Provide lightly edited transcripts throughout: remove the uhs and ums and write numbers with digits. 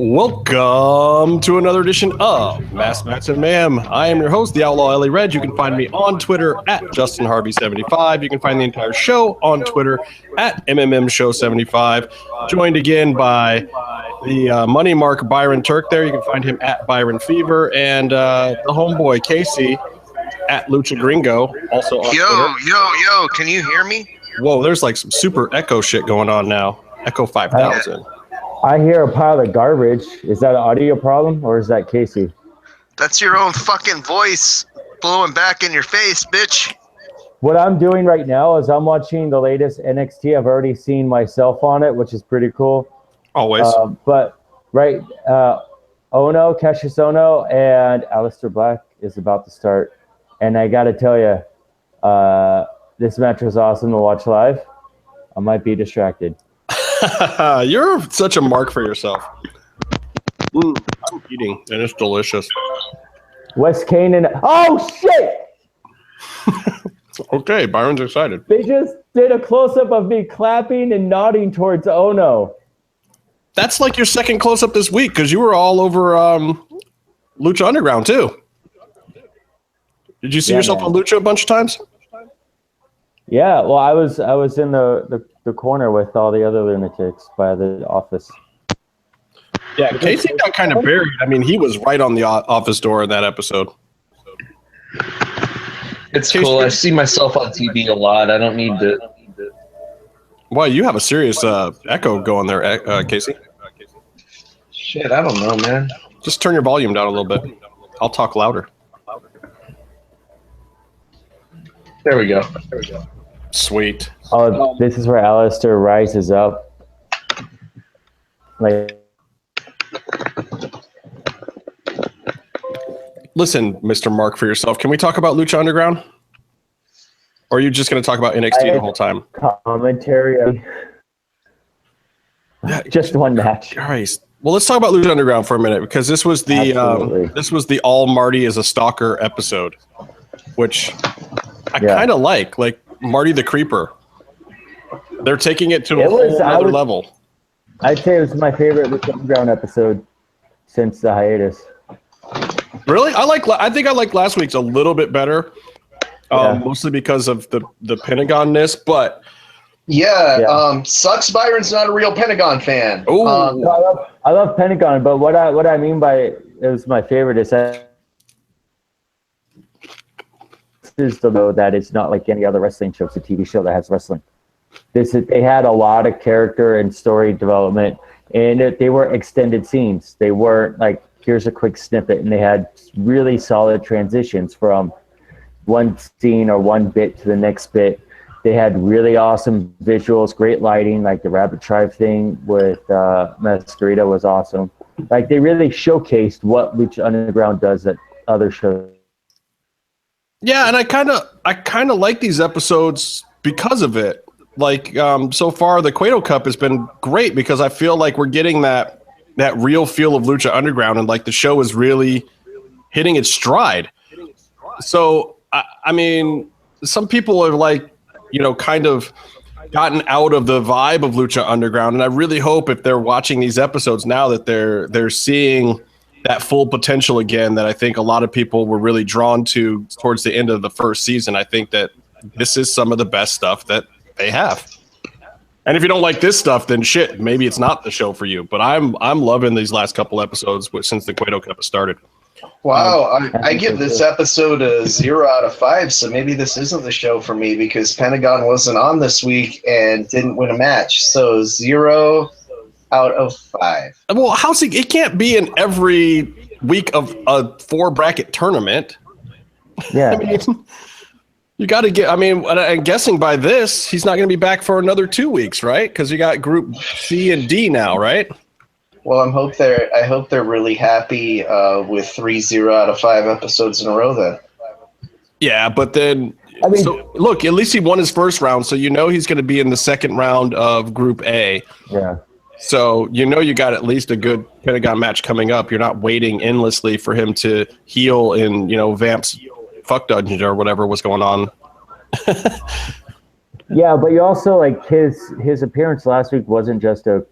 Welcome to another edition of Mass Mats and Mayhem. I am your host, the Outlaw Ellie Red. You can find me on Twitter at JustinHarvey75. You can find the entire show on Twitter at MMMShow75. Joined again by the money mark Byron Turk there. You can find him at Byron Fever. And the homeboy Casey at Lucha Gringo, also on Twitter. Yo, can you hear me? Whoa, there's like some super echo shit going on now. Echo 5000. I hear a pile of garbage. Is that an audio problem or is that Casey? That's your own fucking voice blowing back in your face, bitch. What I'm doing right now is I'm watching the latest NXT. I've already seen myself on it, which is pretty cool. Always. Ono, Cassius Ono, and Aleister Black is about to start. And I got to tell you, this match was awesome to watch live. I might be distracted. You're such a mark for yourself. I'm eating, and it's delicious. Wes Kane and... Oh, shit! Okay, Byron's excited. They just did a close-up of me clapping and nodding towards Ono. That's like your second close-up this week, because you were all over Lucha Underground, too. Did you see yourself on Lucha a bunch of times? Yeah, well, I was in the corner with all the other lunatics by the office. Yeah, Casey got kind of buried. I mean, he was right on the office door in that episode. It's cool. I see myself on TV a lot. I don't need to. Well, you have a serious echo going there, Casey. Shit, I don't know, man. Just turn your volume down a little bit. I'll talk louder. There we go. Sweet. Oh, this is where Aleister rises up. Listen, Mr. Mark, for yourself. Can we talk about Lucha Underground? Or are you just going to talk about NXT the whole time? Commentary. Just one match. Christ. Well, let's talk about Lucha Underground for a minute, because this was the all Marty is a stalker episode, which I kind of like Marty the Creeper. They're taking it to a whole other level. I'd say it was my favorite Lucha Underground episode since the hiatus. Really? I think I like last week's a little bit better, mostly because of the Pentagon-ness, but... Sucks Byron's not a real Pentagon fan. I love Pentagon, but what I mean by it was my favorite is that that it's not like any other wrestling show. It's a TV show that has wrestling. They had a lot of character and story development, and they were extended scenes. They weren't like, here's a quick snippet, and they had really solid transitions from one scene or one bit to the next bit. They had really awesome visuals, great lighting, like the Rabbit Tribe thing with Masquerita was awesome. Like, they really showcased what Lucha Underground does that other shows. Yeah, and I kind of like these episodes because of it. Like, so far, the Cueto Cup has been great because I feel like we're getting that real feel of Lucha Underground, and like the show is really hitting its stride. So, I mean, some people are like, kind of gotten out of the vibe of Lucha Underground, and I really hope if they're watching these episodes now that they're seeing that full potential again that I think a lot of people were really drawn to towards the end of the first season. I think that this is some of the best stuff that they have. And if you don't like this stuff, then shit, maybe it's not the show for you. But I'm loving these last couple episodes since the Cueto Cup has started. Wow, I give this episode a 0 out of 5, so maybe this isn't the show for me because Pentagon wasn't on this week and didn't win a match. So 0 out of 5. Well, it can't be in every week of a 4-bracket tournament. Yeah. I mean, you got to get, I'm guessing by this, he's not going to be back for another 2 weeks, right? Because you got Group C and D now, right? Well, I hope they're really happy with 3 0 out of 5 episodes in a row then. Yeah, but then, look, at least he won his first round, so he's going to be in the second round of Group A. Yeah. So you got at least a good Pentagon match coming up. You're not waiting endlessly for him to heal in, Vamp's fuck dungeon or whatever was going on. Yeah, but you also, like, his appearance last week wasn't just a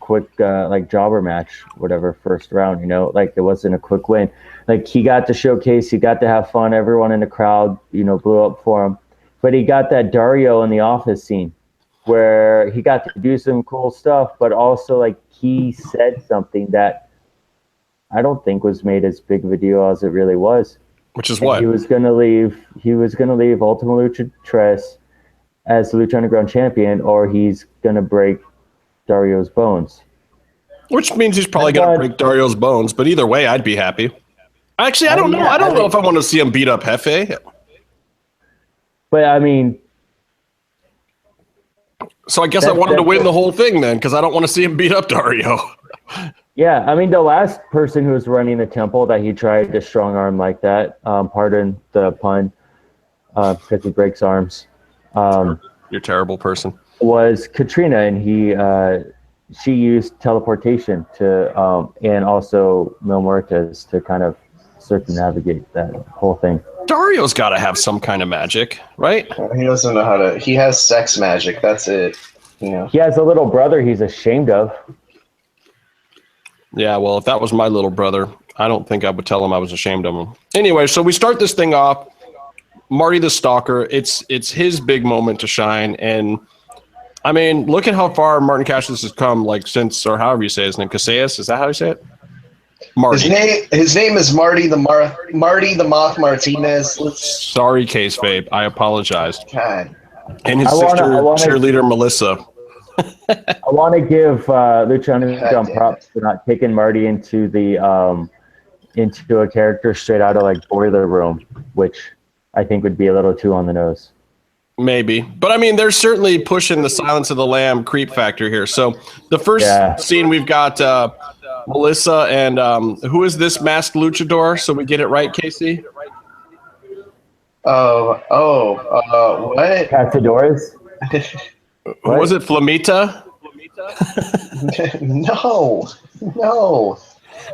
quick like jobber match, whatever, first round. You know, like it wasn't a quick win. Like he got to showcase, he got to have fun. Everyone in the crowd, you know, blew up for him. But he got that Dario in the office scene where he got to do some cool stuff, but also like he said something that I don't think was made as big of a deal as it really was. Which is what? He was going to leave Ultima Lucha Tres as the Lucha Underground champion, or he's going to break Dario's bones. Which means he's probably going to break Dario's bones, but either way, I'd be happy. Actually, I don't know. I don't know if I want to see him beat up Jefe. But I mean, so I guess I wanted to win the whole thing then, because I don't want to see him beat up Dario. Yeah, I mean, the last person who was running the temple that he tried to strong arm like that, pardon the pun, because he breaks arms. You're a terrible person. Was Katrina, and she used teleportation to, and also Mil Muertes to kind of circumnavigate that whole thing. Dario's got to have some kind of magic, right? He doesn't know how to. He has sex magic. That's it. You know. He has a little brother he's ashamed of. Yeah, well, if that was my little brother, I don't think I would tell him I was ashamed of him. Anyway, so we start this thing off. Marty the Stalker. It's his big moment to shine, and I mean, look at how far Martin Cassius has come. Like since, or however you say his name, Casillas. Is that how you say it? Marty. His name is Marty the Moth Martinez. Sorry, Case Babe. I apologize. God. And his sister, cheerleader Melissa. I want to give Lucha Underground props for not taking Marty into a character straight out of like Boiler Room, which I think would be a little too on the nose. Maybe. But I mean, they're certainly pushing the Silence of the Lamb creep factor here. So the first scene, we've got Melissa and who is this masked luchador? So we get it right, Casey? What? Cazadores? Was it Flamita? No.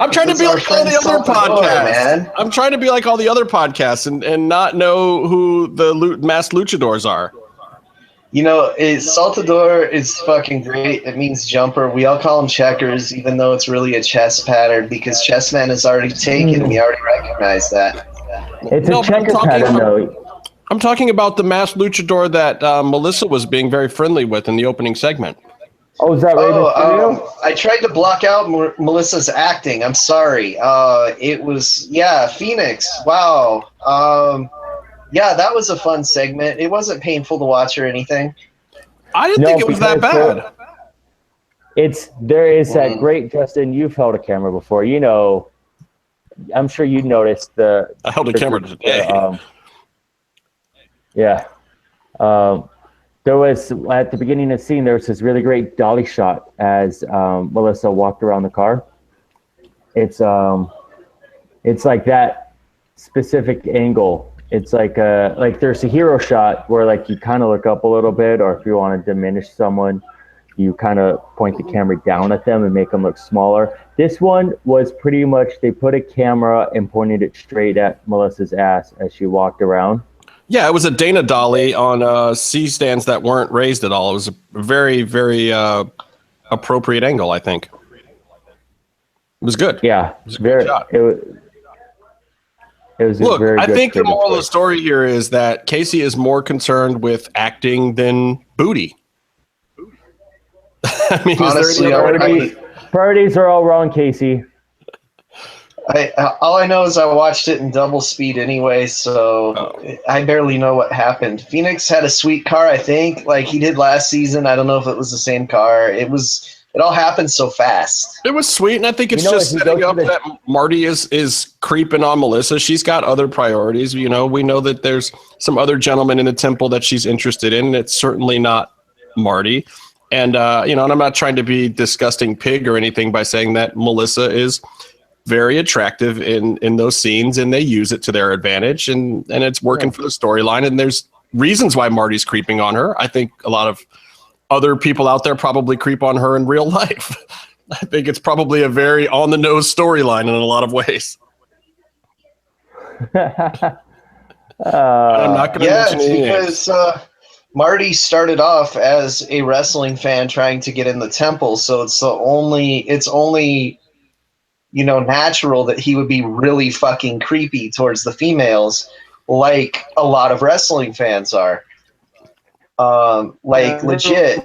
I'm trying to be like all the other podcasts, man. I'm trying to be like all the other podcasts and not know who the masked luchadors are. You know, Saltador is fucking great. It means jumper. We all call him checkers, even though it's really a chess pattern, because Chessman is already taken. We already recognize that. It's a checker pattern, though. I'm talking about the masked luchador that Melissa was being very friendly with in the opening segment. Oh, is that right? I tried to block out Melissa's acting. I'm sorry. It was, Phoenix. Wow. That was a fun segment. It wasn't painful to watch or anything. I didn't think it was that bad. There is that great, Justin, you've held a camera before. You know, I'm sure you noticed I held a camera today. There was, at the beginning of the scene, there was this really great dolly shot as Melissa walked around the car. It's like that specific angle. It's like there's a hero shot where like you kind of look up a little bit, or if you want to diminish someone, you kind of point the camera down at them and make them look smaller. This one was pretty much, they put a camera and pointed it straight at Melissa's ass as she walked around. Yeah, it was a Dana dolly on C-stands that weren't raised at all. It was a very, very appropriate angle, I think. It was good. Yeah, it was a good shot. It was Look, very I good think the moral of the story here is that Casey is more concerned with acting than booty. I mean, honestly, priorities are all wrong, Casey. All I know is I watched it in double speed anyway, so I barely know what happened. Phoenix had a sweet car, I think, like he did last season. I don't know if it was the same car. It all happened so fast. It was sweet, and I think it's just setting up that Marty is creeping on Melissa. She's got other priorities. You know, we know that there's some other gentlemen in the temple that she's interested in, and it's certainly not Marty. And, and I'm not trying to be disgusting pig or anything by saying that Melissa is very attractive in those scenes, and they use it to their advantage, and it's working for the storyline. And there's reasons why Marty's creeping on her. I think a lot of other people out there probably creep on her in real life. I think it's probably a very on the nose storyline in a lot of ways. I'm not going to mention any names. Because Marty started off as a wrestling fan trying to get in the temple, so it's only natural that he would be really fucking creepy towards the females, like a lot of wrestling fans are. Legit.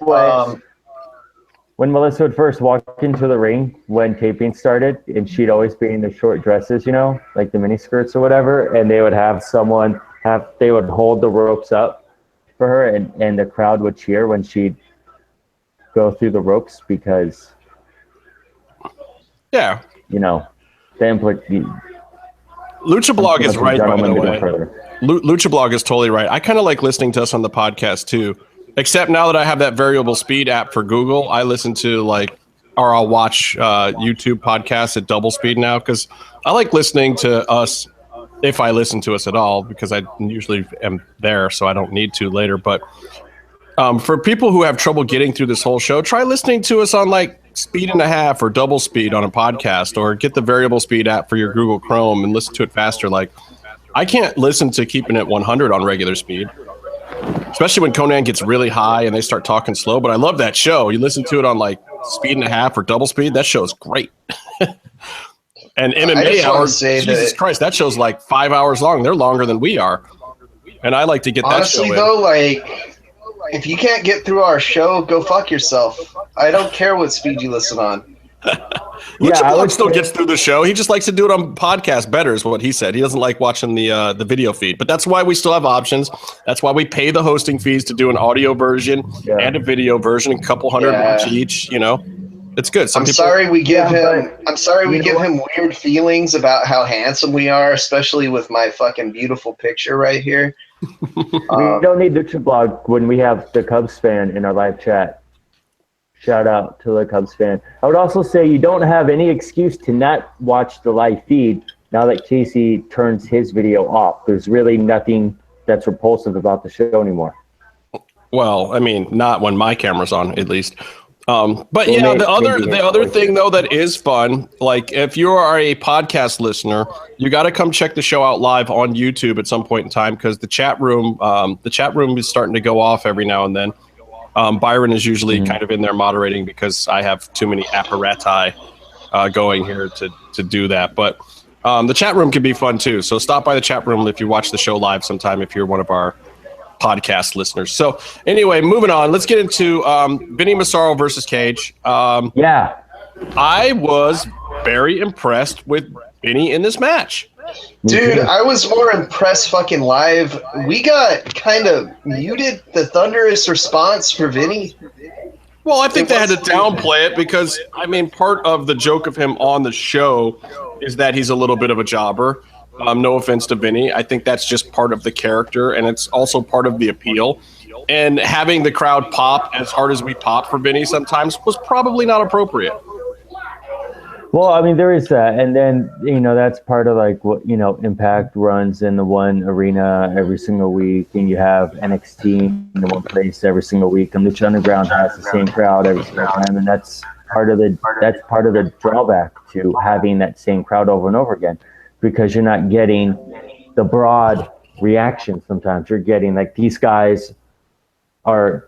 When Melissa would first walk into the ring when taping started, and she'd always be in the short dresses, like the mini skirts or whatever, and they would have they would hold the ropes up for her, and the crowd would cheer when she'd go through the ropes because, yeah, Lucha Blog is right, by the way. Lucha Blog is totally right. I kind of like listening to us on the podcast too, except now that I have that variable speed app for Google, I listen to I'll watch YouTube podcasts at double speed now because I like listening to us. If I listen to us at all, because I usually am there, so I don't need to later. But for people who have trouble getting through this whole show, try listening to us on speed and a half or double speed on a podcast, or get the variable speed app for your Google Chrome and listen to it faster. I can't listen to keeping it 100 on regular speed, especially when Conan gets really high and they start talking slow. But I love that show. You listen to it on speed and a half or double speed. That show is great. And MMA hours, Jesus Christ, that show's 5 hours long. They're longer than we are. And I like to get that show in. Honestly, though, if you can't get through our show, go fuck yourself. I don't care what speed you listen on. Lucha Blog still gets through the show. He just likes to do it on podcast better, is what he said. He doesn't like watching the video feed. But that's why we still have options. That's why we pay the hosting fees to do an audio version and a video version, a couple $100 each, It's good. I'm sorry we give him weird feelings about how handsome we are, especially with my fucking beautiful picture right here. We don't need Lucha Blog when we have the Cubs fan in our live chat. Shout out to the Cubs fan. I would also say you don't have any excuse to not watch the live feed now that Casey turns his video off. There's really nothing that's repulsive about the show anymore. Well, I mean, not when my camera's on, at least. But the other thing though that is fun, if you are a podcast listener, you got to come check the show out live on YouTube at some point in time, because the chat room is starting to go off every now and then. Byron is usually kind of in there moderating because I have too many apparati going here to do that. But the chat room can be fun too. So stop by the chat room if you watch the show live sometime, if you're one of our podcast listeners. So anyway, moving on, let's get into Vinny Massaro versus Cage. I was very impressed with Vinny in this match. Dude, I was more impressed fucking live. We got kind of muted the thunderous response for Vinny. Well, I think they had to downplay it because, part of the joke of him on the show is that he's a little bit of a jobber. No offense to Vinny. I think that's just part of the character, and it's also part of the appeal. And having the crowd pop as hard as we pop for Vinny sometimes was probably not appropriate. Well, there is that. And then, that's part of what, Impact runs in the one arena every single week, and you have NXT in the one place every single week, and Lucha Underground has the same crowd every single time, and that's part of the drawback to having that same crowd over and over again, because you're not getting the broad reaction. Sometimes you're getting these guys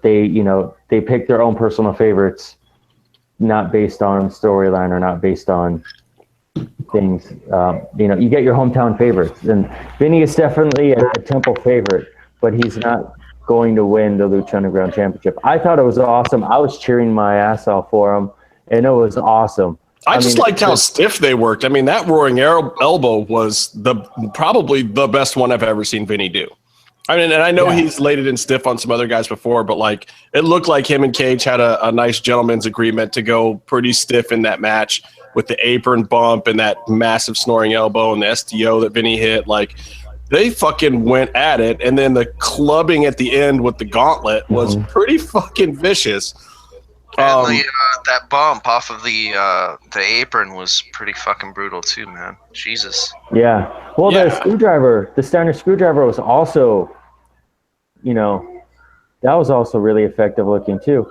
they pick their own personal favorites, not based on storyline or not based on things. You get your hometown favorites, and Vinny is definitely a Temple favorite, but he's not going to win the Lucha Underground Championship. I thought it was awesome. I was cheering my ass off for him, and it was awesome. I just liked how stiff they worked. That roaring elbow was probably the best one I've ever seen Vinny do. And I know he's laid it in stiff on some other guys before, but it looked like him and Cage had a nice gentleman's agreement to go pretty stiff in that match with the apron bump and that massive snoring elbow and the STO that Vinny hit. They fucking went at it, and then the clubbing at the end with the gauntlet was pretty fucking vicious. And that bump off of the apron was pretty fucking brutal too, man. Jesus. Yeah. Well, the standard screwdriver was also, that was also really effective looking too.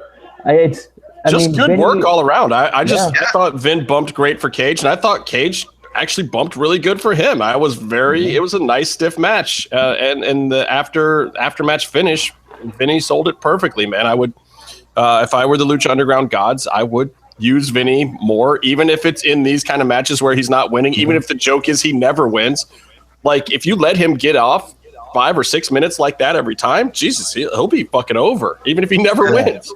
Good work all around. I thought Vin bumped great for Cage, and I thought Cage actually bumped really good for him. It was a nice stiff match, and the after match finish Vinny sold it perfectly, man. I would, if I were the Lucha Underground gods, I would use Vinny more, even if it's in these kind of matches where he's not winning, even if the joke is he never wins. Like, if you let him get off 5 or 6 minutes like that every time, Jesus, he'll be fucking over, even if he never wins.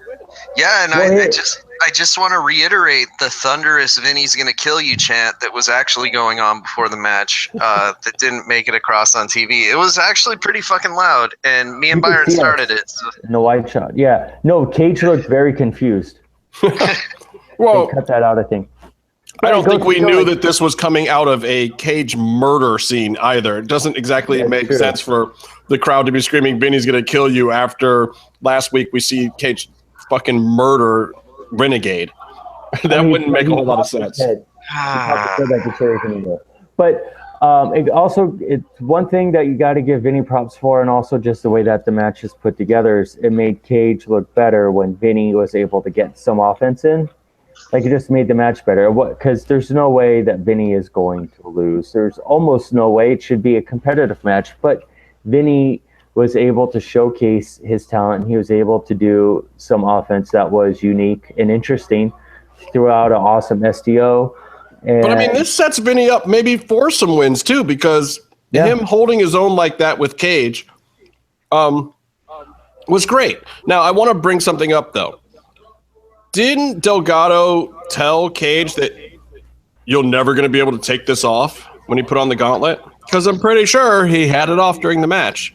Yeah, and I just want to reiterate the thunderous "Vinny's gonna kill you" chant that was actually going on before the match that didn't make it across on TV. It was actually pretty fucking loud, and me and Byron started it. So. In the wide shot, yeah. No, Cage looked very confused. Well, they cut that out, I think. I don't think we knew that this was coming out of a Cage murder scene either. It doesn't exactly make sense for the crowd to be screaming, "Vinny's going to kill you," after last week we see Cage fucking murder Renegade. That wouldn't make a whole lot of sense. But it's one thing that you got to give Vinny props for, and also just the way that the match is put together, is it made Cage look better when Vinny was able to get some offense in. Like, it just made the match better. Because there's no way that Vinny is going to lose. There's almost no way. It should be a competitive match. But Vinny was able to showcase his talent. He was able to do some offense that was unique and interesting throughout an awesome SDO. But I mean, this sets Vinny up maybe for some wins too, because him holding his own like that with Cage was great. Now, I want to bring something up though. Didn't Delgado tell Cage that you're never going to be able to take this off when he put on the gauntlet? Because I'm pretty sure he had it off during the match.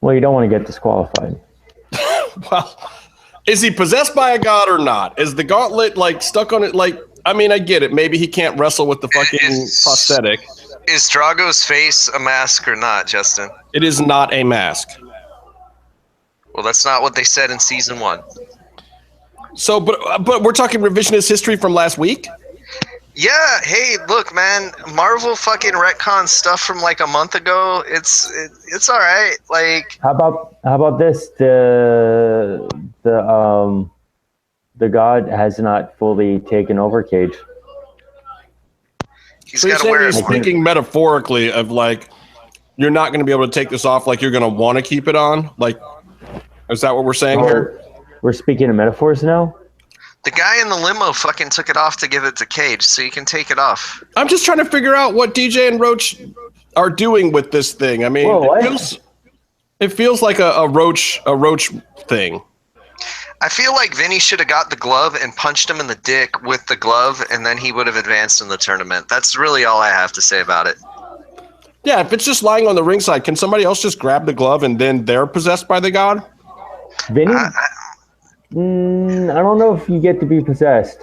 Well, you don't want to get disqualified. Well, is he possessed by a god or not? Is the gauntlet like stuck on it? Like, I mean, I get it. Maybe he can't wrestle with the fucking prosthetic. Is Drago's face a mask or not, Justin? It is not a mask. Well, that's not what they said in season 1. So, but we're talking revisionist history from last week? Yeah, hey, look, man, Marvel fucking retcon stuff from like a month ago. It's all right. Like, how about this? The god has not fully taken over Cage. So you're saying he's speaking metaphorically of like, you're not going to be able to take this off, like you're going to want to keep it on? Like, is that what we're saying here? We're speaking in metaphors now? The guy in the limo fucking took it off to give it to Cage, so you can take it off. I'm just trying to figure out what DJ and Roach are doing with this thing. I mean, it feels like a Roach thing. I feel like Vinny should have got the glove and punched him in the dick with the glove, and then he would have advanced in the tournament. That's really all I have to say about it. Yeah, if it's just lying on the ringside, can somebody else just grab the glove and then they're possessed by the god? Vinny? I don't know if you get to be possessed.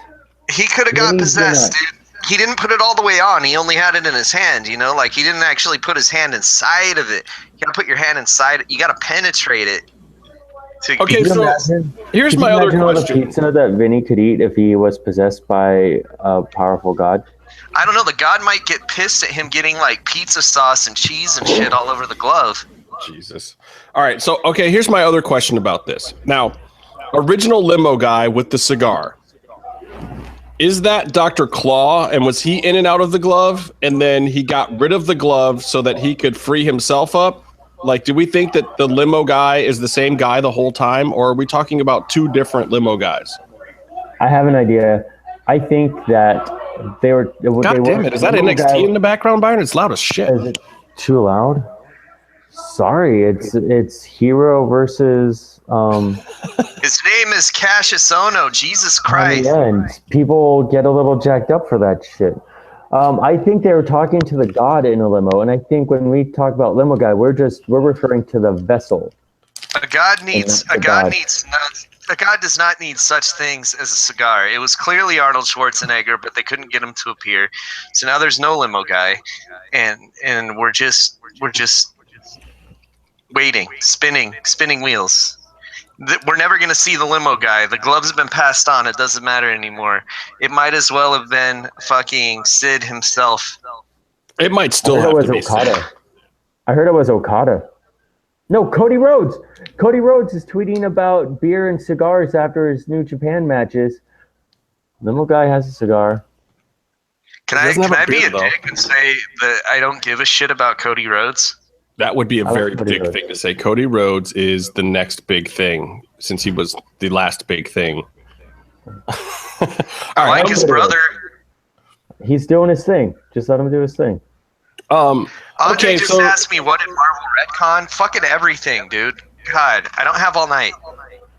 He could have got possessed, dude. He didn't put it all the way on. He only had it in his hand, you know? Like, he didn't actually put his hand inside of it. You gotta put your hand inside it. You gotta penetrate it. Okay, so here's my other question. The pizza that Vinny could eat if he was possessed by a powerful god? I don't know. The god might get pissed at him getting, like, pizza sauce and cheese and shit all over the glove. Jesus. All right, so, okay, here's my other question about this. Now, original limo guy with the cigar. Is that Dr. Claw, and was he in and out of the glove, and then he got rid of the glove so that he could free himself up? Like, do we think that the limo guy is the same guy the whole time, or are we talking about two different limo guys? I have an idea. I think that they were... God damn it, is that NXT in the background, Byron? It's loud as shit. Is it too loud? Sorry, it's Hero versus... His name is Cassius Ohno. Jesus Christ. And people get a little jacked up for that shit. I think they were talking to the god in a limo, and I think when we talk about limo guy, we're referring to the vessel. A god does not need such things as a cigar. It was clearly Arnold Schwarzenegger, but they couldn't get him to appear. So now there's no limo guy, and we're just waiting, spinning wheels. We're never going to see the limo guy. The gloves have been passed on. It doesn't matter anymore. It might as well have been fucking Sid himself. It might still have to be Okada. Sid. I heard it was Okada. No, Cody Rhodes. Cody Rhodes is tweeting about beer and cigars after his New Japan matches. Limo guy has a cigar. Can I be a dick and say that I don't give a shit about Cody Rhodes? That would be a very Cody big Rhodes. thing to say. Cody Rhodes is the next big thing since he was the last big thing. I like his brother. He's doing his thing. Just let him do his thing. Andre Okay, just so asked me what did Marvel retcon? Fucking everything, dude. God, I don't have all night.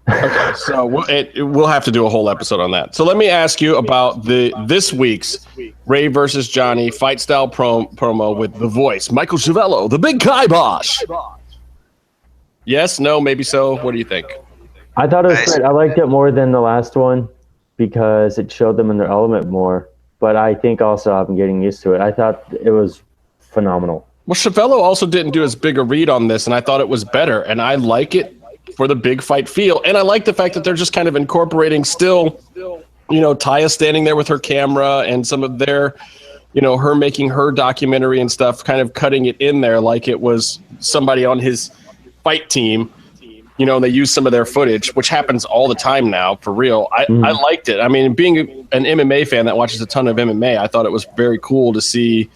okay, so we'll have to do a whole episode on that. So let me ask you about this week's Ray versus Johnny fight style promo with the voice Michael Ciavello, the big kibosh. Yes, no, maybe so. What do you think? I thought it was great. I liked it more than the last one because it showed them in their element more. But I think also I'm getting used to it. I thought it was phenomenal. Well, Ciavello also didn't do as big a read on this, and I thought it was better. And I like it for the big fight feel. And I like the fact that they're just kind of incorporating still, Taya standing there with her camera and some of their, her making her documentary and stuff, kind of cutting it in there like it was somebody on his fight team. And they use some of their footage, which happens all the time now, for real. I liked it. I mean, being an MMA fan that watches a ton of MMA, I thought it was very cool to see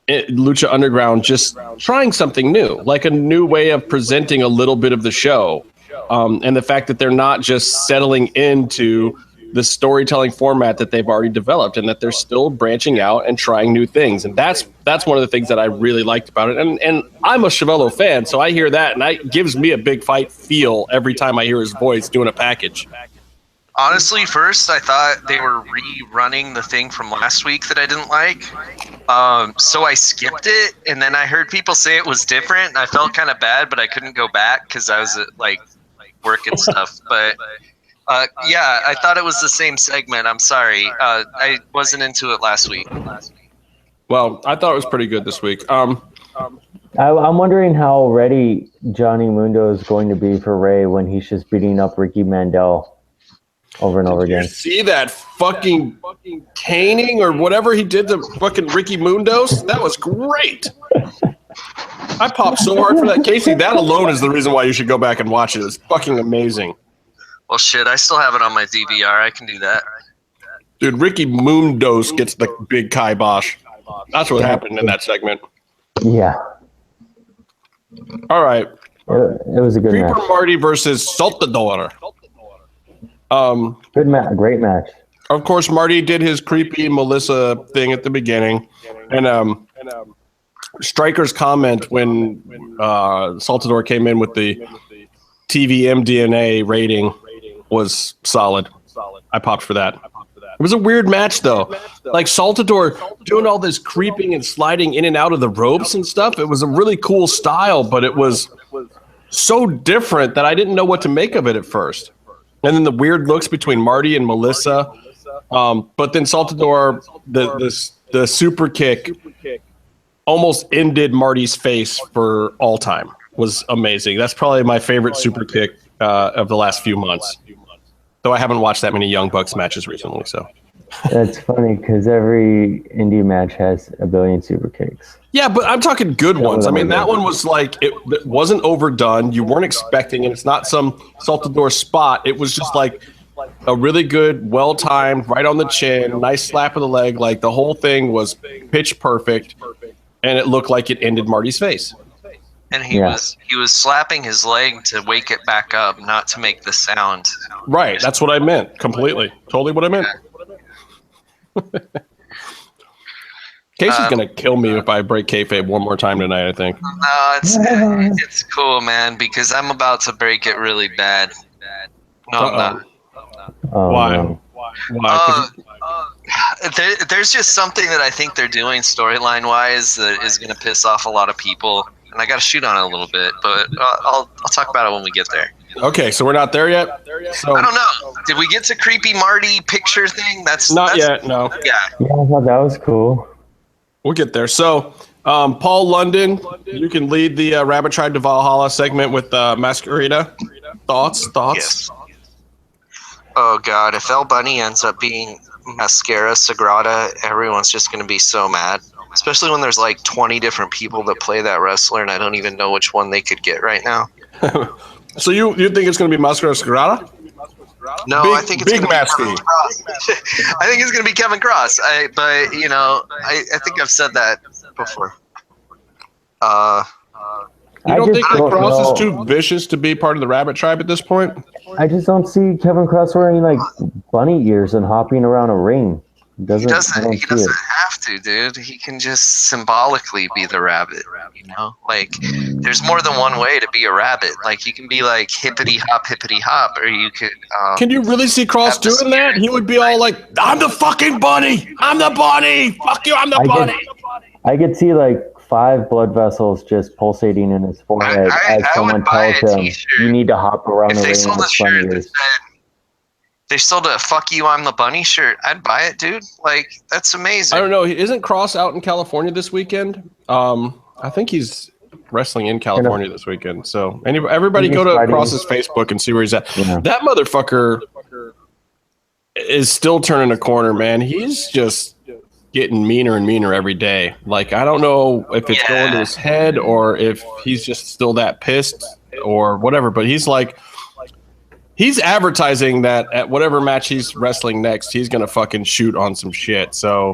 Lucha Underground just trying something new, like a new way of presenting a little bit of the show. And the fact that they're not just settling into the storytelling format that they've already developed, and that they're still branching out and trying new things. And that's one of the things that I really liked about it. And I'm a Ciavello fan, so I hear that, and it gives me a big fight feel every time I hear his voice doing a package. Honestly, first I thought they were rerunning the thing from last week that I didn't like. So I skipped it, and then I heard people say it was different, and I felt kind of bad, but I couldn't go back because I was at work and stuff. But yeah, I thought it was the same segment. I'm sorry. I wasn't into it last week. Well, I thought it was pretty good this week. I'm wondering how ready Johnny Mundo is going to be for Ray when he's just beating up Ricky Mandel over and over again. You see that fucking caning or whatever he did to fucking Ricky Mundos? That was great. I popped so hard for that. Casey, that alone is the reason why you should go back and watch it. It's fucking amazing. Well, shit, I still have it on my DVR. I can do that. Dude, Ricky Mundos gets the big kibosh. That's what happened in that segment. Yeah. All right. It was a good Creeper match. Marty versus Saltador. Great match. Of course, Marty did his creepy Melissa thing at the beginning. And Stryker's comment when Saltador came in with the TV MDNA rating was solid. I popped for that. It was a weird match, though. Like Saltador doing all this creeping and sliding in and out of the ropes and stuff. It was a really cool style, but it was so different that I didn't know what to make of it at first. And then the weird looks between Marty and Melissa. But then Saltador, the super kick almost ended Marty's face for all time. Was amazing. That's probably my favorite super kick of the last few months. Though I haven't watched that many Young Bucks matches recently, so. That's funny because every indie match has a billion super kicks. Yeah, but I'm talking good ones. I mean, that one was like, it wasn't overdone. You weren't expecting it. It's not some Saltador spot. It was just like a really good, well-timed, right on the chin, nice slap of the leg. Like the whole thing was pitch perfect, and it looked like it ended Marty's face. And he was slapping his leg to wake it back up, not to make the sound. Right, that's what I meant. Completely. Totally what I meant. Casey's going to kill me if I break kayfabe one more time tonight, I think. No, it's cool, man, because I'm about to break it really bad. No, I'm not. Why? No. Why? There's just something that I think they're doing storyline-wise that is going to piss off a lot of people. And I got to shoot on it a little bit, but I'll talk about it when we get there. Okay, so we're not there yet? So, I don't know. Did we get to creepy Marty picture thing? That's yet, no. Yeah. Yeah, I thought that was cool. We'll get there. So, Paul London, you can lead the Rabbit Tribe to Valhalla segment with Masquerita. Thoughts? Yes. Oh, God. If El Bunny ends up being Mascara Sagrada, everyone's just going to be so mad. Especially when there's like 20 different people that play that wrestler, and I don't even know which one they could get right now. So you think it's going to be Mascara Sagrada? No, I think it's going to be Kevin Cross. I think it's going to be Kevin Cross. But I think I've said that before. You don't think that Cross is too vicious to be part of the Rabbit Tribe at this point? I just don't see Kevin Cross wearing like bunny ears and hopping around a ring. He doesn't have to, dude. He can just symbolically be the rabbit, you know? Like, there's more than one way to be a rabbit. Like, you can be like hippity hop, or you could. Can you really see Cross doing that? He would be all like, "I'm the fucking bunny. I'm the bunny. Fuck you. I'm the bunny." I could see like 5 blood vessels just pulsating in his forehead as someone tells him, "You need to hop around the ring with bunny ears." They sold a "fuck you, I'm the bunny" shirt. I'd buy it, dude. Like, that's amazing. I don't know. Isn't Cross out in California this weekend? I think he's wrestling in California this weekend. So everybody go to Cross's Facebook and see where he's at. Yeah. That motherfucker is still turning a corner, man. He's just getting meaner and meaner every day. Like, I don't know if it's going to his head or if he's just still that pissed or whatever, but he's like, he's advertising that at whatever match he's wrestling next, he's going to fucking shoot on some shit. So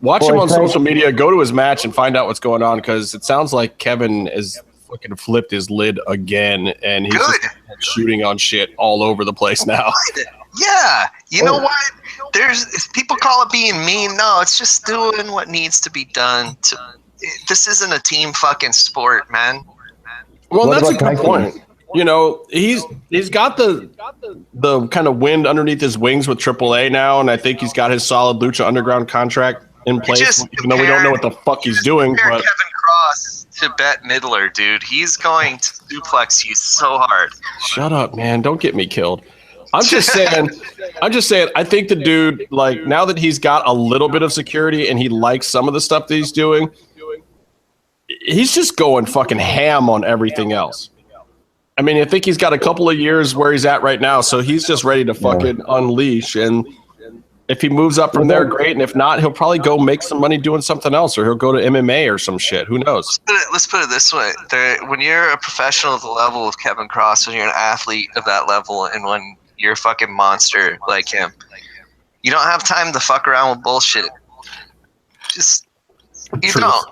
watch him on social media, go to his match and find out what's going on, because it sounds like Kevin is fucking flipped his lid again and he's just shooting on shit all over the place now. Yeah. You know what? People call it being mean. No, it's just doing what needs to be done. This isn't a team fucking sport, man. Well, that's a good point. You know, he's got the kind of wind underneath his wings with AAA now, and I think he's got his solid Lucha Underground contract in place, even though we don't know what the fuck he's doing. But Kevin Cross to Bette Midler, dude. He's going to suplex you so hard. Shut up, man. Don't get me killed. I'm just saying, I think the dude, like, now that he's got a little bit of security and he likes some of the stuff that he's doing, he's just going fucking ham on everything else. I mean, I think he's got a couple of years where he's at right now, so he's just ready to fucking unleash. And if he moves up from there, great. And if not, he'll probably go make some money doing something else, or he'll go to MMA or some shit. Who knows? Let's put it this way. When you're a professional at the level of Kevin Cross, when you're an athlete of that level, and when you're a fucking monster like him, you don't have time to fuck around with bullshit. You don't.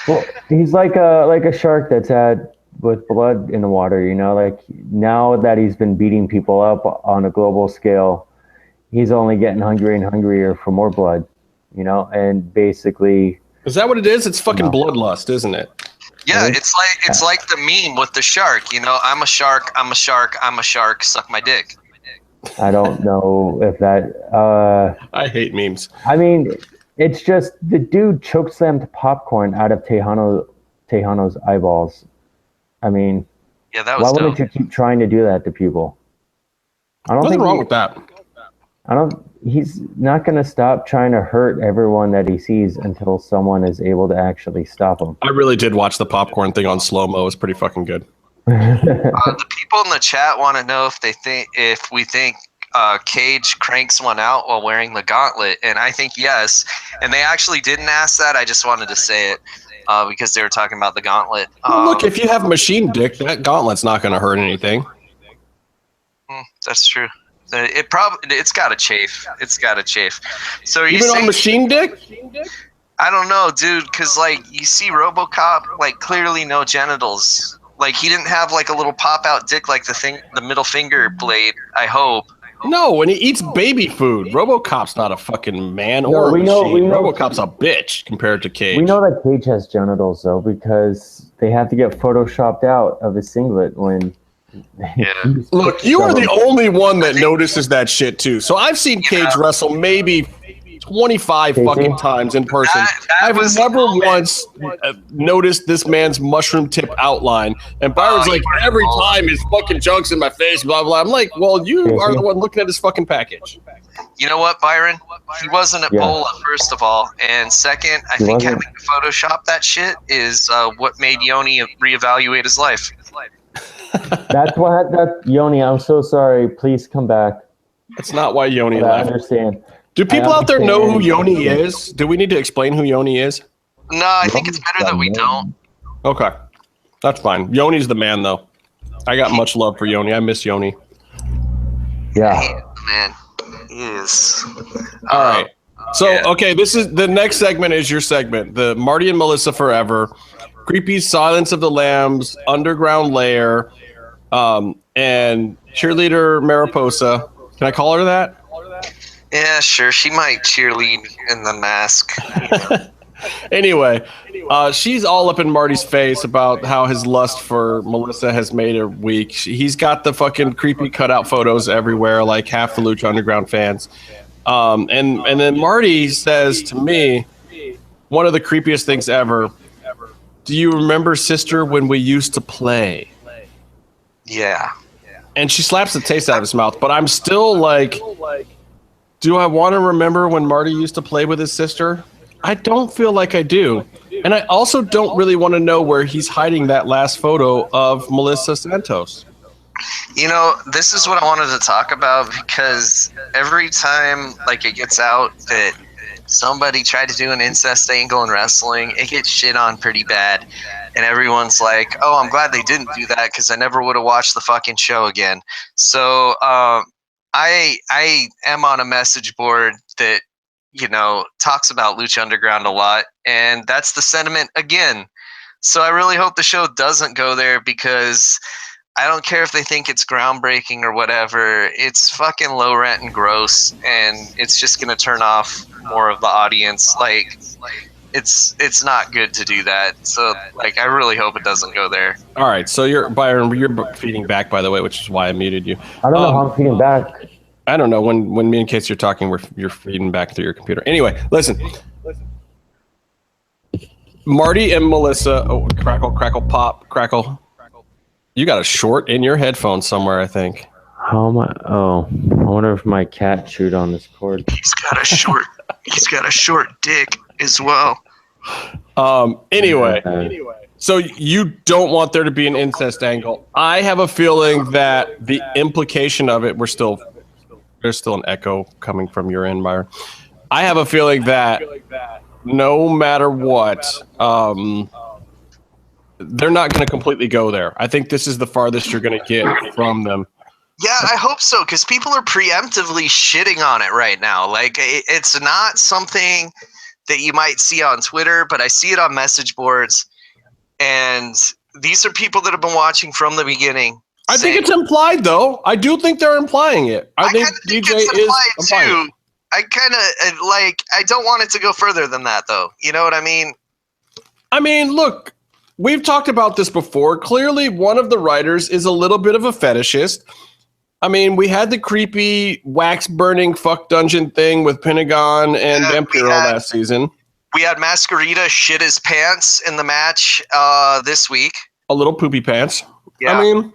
Well, he's like a shark that's had with blood in the water, you know, like now that he's been beating people up on a global scale, he's only getting hungrier and hungrier for more blood, you know, and basically. Is that what it is? It's fucking bloodlust, isn't it? Yeah, it's like the meme with the shark, you know, I'm a shark, suck my dick. I don't know if that. I hate memes. I mean, it's just the dude chokeslammed popcorn out of Tejano's eyeballs. I mean, why wouldn't you keep trying to do that to people? Nothing wrong with that. He's not going to stop trying to hurt everyone that he sees until someone is able to actually stop him. I really did watch the popcorn thing on slow-mo. It was pretty fucking good. The people in the chat want to know if we think Cage cranks one out while wearing the gauntlet, and I think yes. And they actually didn't ask that. I just wanted to say it. Because they were talking about the gauntlet. Well, look, if you have machine dick, that gauntlet's not going to hurt anything. That's true. It's got to chafe. So even on machine dick? I don't know, dude. Because like you see RoboCop, like clearly no genitals. Like he didn't have like a little pop out dick like the middle finger blade. I hope. No, when he eats baby food, RoboCop's not a fucking man or a machine. RoboCop's a bitch compared to Cage. We know that Cage has genitals, though, because they have to get photoshopped out of his singlet when... Look, you are the only one that notices that shit, too. So I've seen Cage wrestle maybe 25 fucking times in person. I've never once noticed this man's mushroom tip outline. And Byron's like, every time his fucking junk's in my face, blah, blah. I'm like, well, you are the one looking at his fucking package. You know what, Byron? He wasn't Ebola, first of all. And second, I think having to Photoshop that shit is what made Yoni reevaluate his life. That's Yoni, I'm so sorry. Please come back. That's not why Yoni left. I understand. Do people out there know who Yoni is? Do we need to explain who Yoni is? No, I think it's better that we don't. Okay. That's fine. Yoni's the man, though. I got much love for Yoni. I miss Yoni. Yeah. Man. He is. All right. So, okay, this is the next segment is your segment. The Marty and Melissa Forever. creepy Silence of the Lambs underground lair, and cheerleader Mariposa. Can I call her that? Yeah, sure. She might cheerlead in the mask. Anyway, she's all up in Marty's face about how his lust for Melissa has made her weak. He's got the fucking creepy cutout photos everywhere, like half the Lucha Underground fans. And then Marty says to me, one of the creepiest things ever, do you remember, sister, when we used to play? Yeah. And she slaps the taste out of his mouth, but I'm still like, do I want to remember when Marty used to play with his sister? I don't feel like I do. And I also don't really want to know where he's hiding that last photo of Melissa Santos. You know, this is what I wanted to talk about, because every time like it gets out that somebody tried to do an incest angle in wrestling, it gets shit on pretty bad. And everyone's like, oh, I'm glad they didn't do that because I never would have watched the fucking show again. So I am on a message board that, you know, talks about Lucha Underground a lot, and that's the sentiment again. So I really hope the show doesn't go there, because I don't care if they think it's groundbreaking or whatever. It's fucking low rent and gross, and it's just going to turn off more of the audience. Like, it's not good to do that. So, like, I really hope it doesn't go there. All right, so Byron, you're feeding back, by the way, which is why I muted you. I don't know how I'm feeding back. I don't know. When me and Casey are talking, you're feeding back through your computer. Anyway, listen. Marty and Melissa. Oh, crackle, crackle, pop, crackle. You got a short in your headphones somewhere, I think. How am I? Oh, I wonder if my cat chewed on this cord. He's got a short dick as well. Anyway. So you don't want there to be an incest angle. I have a feeling that the implication of it, there's still an echo coming from your end, Myron. I have a feeling that no matter what, they're not going to completely go there. I think this is the farthest you're going to get from them. Yeah, I hope so, because people are preemptively shitting on it right now. Like, it's not something that you might see on Twitter, but I see it on message boards. And these are people that have been watching from the beginning. I think it's implied, though. I do think they're implying it. I think DJ is implying too. I kind of like. I don't want it to go further than that, though. You know what I mean? I mean, look, we've talked about this before. Clearly, one of the writers is a little bit of a fetishist. I mean, we had the creepy wax burning fuck dungeon thing with Pentagon and Vampiro last season. We had Masquerita shit his pants in the match this week. A little poopy pants. Yeah. I mean,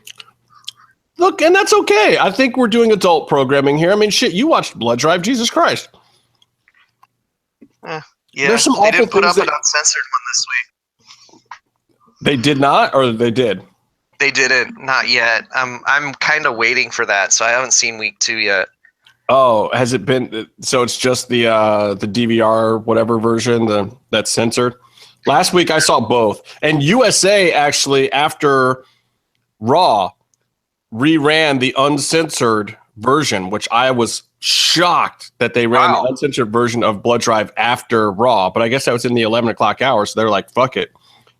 look, and that's okay. I think we're doing adult programming here. I mean, shit, you watched Blood Drive, Jesus Christ. Yeah, there's some they awful didn't put up things an uncensored one this week. They did not, or they did? They didn't, not yet. I'm kind of waiting for that, so I haven't seen week 2 yet. Oh, has it been? So it's just the DVR whatever version that's censored. Last week I saw both, and USA actually after Raw reran the uncensored version, which I was shocked that they ran the uncensored version of Blood Drive after Raw. But I guess that was in the 11 o'clock hour, so they're like, "Fuck it."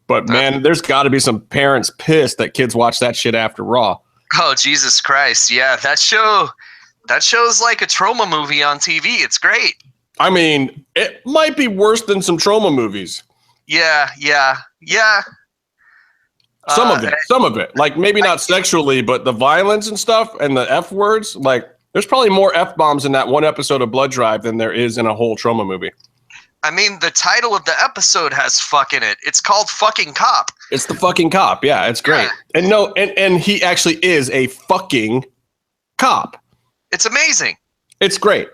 But man, there's got to be some parents pissed that kids watch that shit after Raw. Oh Jesus Christ! Yeah, that show's like a trauma movie on TV. It's great. I mean, it might be worse than some trauma movies. Yeah. Some of it. Like maybe not sexually, but the violence and stuff and the F words. Like there's probably more F bombs in that one episode of Blood Drive than there is in a whole trauma movie. I mean, the title of the episode has fuck in it. It's called Fucking Cop. It's the fucking cop. Yeah, it's great. Yeah. And he actually is a fucking cop. It's amazing. It's great.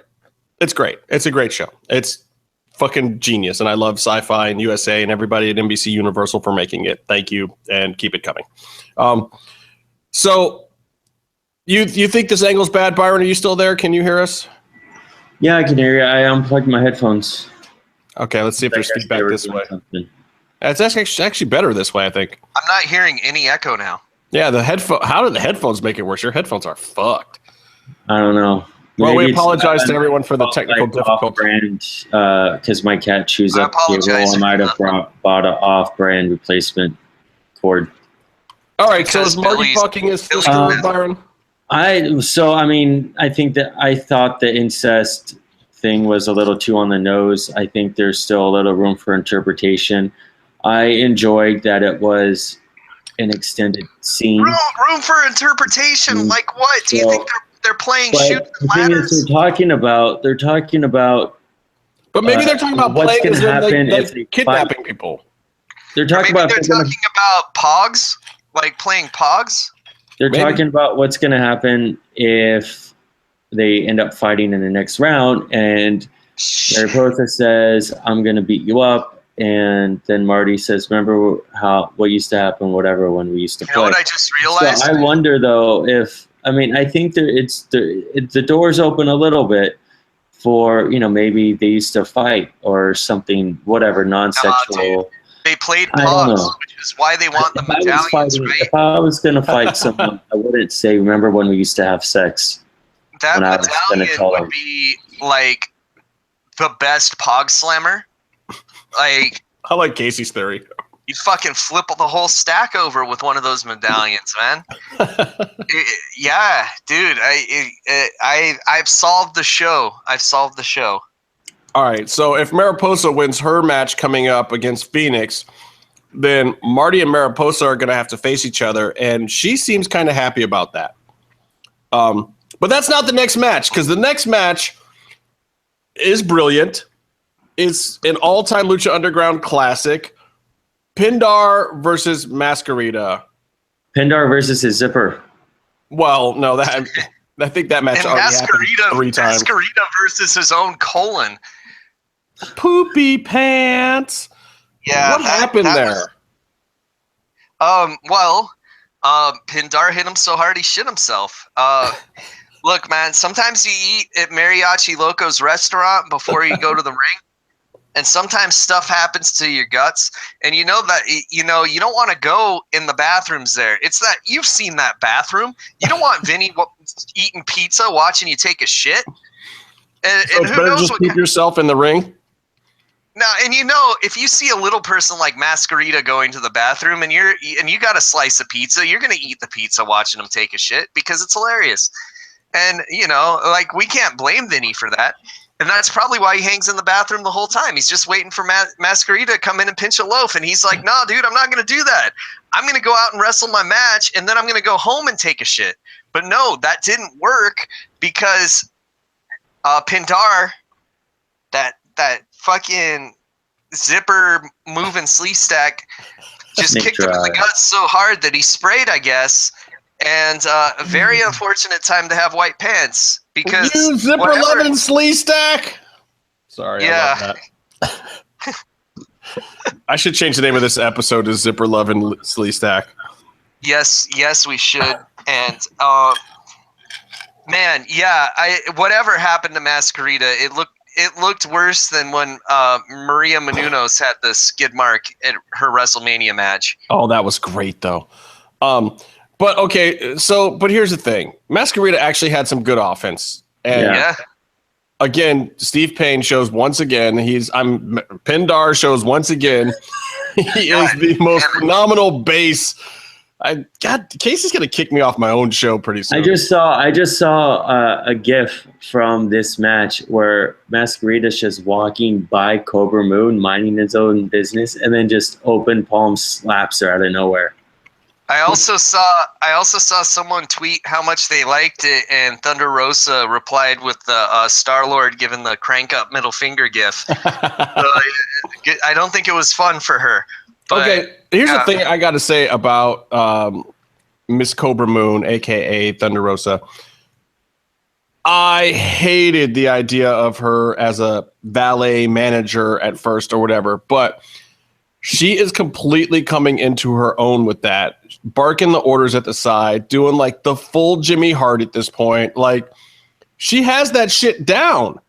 It's great. It's a great show. It's fucking genius. And I love Sci-Fi and USA and everybody at NBC Universal for making it. Thank you. And keep it coming. So you think this angle's bad, Byron? Are you still there? Can you hear us? Yeah, I can hear you. I unplugged my headphones. Okay, let's see if there's feedback this way. It's actually better this way, I think. I'm not hearing any echo now. Yeah, how did the headphones make it worse? Your headphones are fucked. I don't know. Well, Maybe we it's apologize not to everyone for the technical difficulty. Because my cat chews I up the cable. apologize I for might have bought an off-brand replacement cord. All right, so Because is Marty Billy's- fucking his Billy's sister, busy. Byron? I thought the incest thing was a little too on the nose. I think there's still a little room for interpretation. I enjoyed that it was an extended scene. Room for interpretation. Like what? Do you think they're playing shoot But the thing is, ladders? they're talking about. But maybe they're talking about what's playing gonna as in happen like if they kidnapping people. They're Or talking maybe about. they're talking about pogs, like playing pogs. They're Maybe. talking about what's going to happen if they end up fighting in the next round, and Mariposa says, "I'm going to beat you up," and then Marty says, "Remember what used to happen, whatever, when we used to You know play." what I just realized? So I wonder though if I think the door's open a little bit for maybe they used to fight or something, whatever, non-sexual. They played I don't pogs, know. which is why they want the medallions, right? If I was going to fight someone, I wouldn't say, "Remember when we used to have sex?" That when I was gonna medallion tell would them. be like the best pog slammer. Like I like Casey's theory. you fucking flip the whole stack over with one of those medallions, man. Yeah, dude. I've solved the show. I've solved the show. All right, so if Mariposa wins her match coming up against Phoenix, then Marty and Mariposa are going to have to face each other, and she seems kind of happy about that. But that's not the next match, because the next match is brilliant. It's an all-time Lucha Underground classic. Pindar versus Masquerita. Pindar versus his zipper. Well, no, I think that match And already happened 3 times. Masquerita versus his own colon. Poopy pants. Yeah, What happened there? Pindar hit him so hard he shit himself. Look, man, sometimes you eat at Mariachi Loco's restaurant before you go to the ring, and sometimes stuff happens to your guts, and you know that you don't want to go in the bathrooms there. It's that you've seen that bathroom. You don't want Vinny eating pizza watching you take a shit. And So it's who better knows just what keep yourself in the ring? Now, and if you see a little person like Masquerita going to the bathroom and you got a slice of pizza, you're gonna eat the pizza watching him take a shit because it's hilarious. And like we can't blame Vinny for that. And that's probably why he hangs in the bathroom the whole time. He's just waiting for Masquerita to come in and pinch a loaf, and he's like, "No, dude, I'm not gonna do that. I'm gonna go out and wrestle my match, and then I'm gonna go home and take a shit." But no, that didn't work because Pindar, that fucking zipper moving sleeve stack, just kicked him in the guts so hard that he sprayed, I guess. And a very unfortunate time to have white pants because you zipper loving sleeve stack. Sorry, yeah. I love that. I should change the name of this episode to Zipper Loving Sleeve Stack. Yes, we should. And man, yeah, whatever happened to Masquerita, it looked worse than when Maria Menounos had the skid mark at her WrestleMania match. Oh, that was great though. But okay, but here's the thing. Masquerita actually had some good offense. And Yeah. again, Steve Payne shows once again. Pindar shows once again. He is the most phenomenal base. Casey's gonna kick me off my own show pretty soon. I just saw a GIF from this match where Masquerita's just walking by Cobra Moon, minding his own business, and then just open palm slaps her out of nowhere. I also saw someone tweet how much they liked it, and Thunder Rosa replied with the Star-Lord giving the crank up middle finger gif. So I don't think it was fun for her. But, okay, here's the thing I got to say about Miss Cobra Moon, a.k.a. Thunder Rosa. I hated the idea of her as a valet manager at first or whatever, but she is completely coming into her own with that. Barking the orders at the side, doing like the full Jimmy Hart at this point. Like, she has that shit down.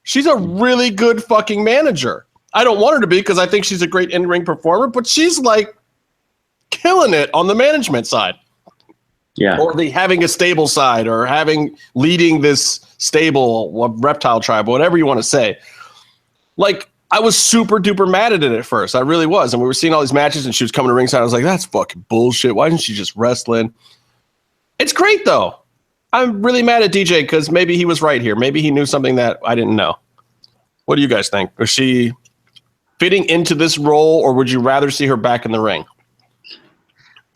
She's a really good fucking manager. I don't want her to be because I think she's a great in-ring performer, but she's like killing it on the management side. Yeah. Or the having a stable side or leading this stable, reptile tribe, whatever you want to say. Like, I was super duper mad at it at first. I really was. And we were seeing all these matches and she was coming to ringside. I was like, that's fucking bullshit. Why isn't she just wrestling? It's great, though. I'm really mad at DJ because maybe he was right here. Maybe he knew something that I didn't know. What do you guys think? Was she fitting into this role, or would you rather see her back in the ring?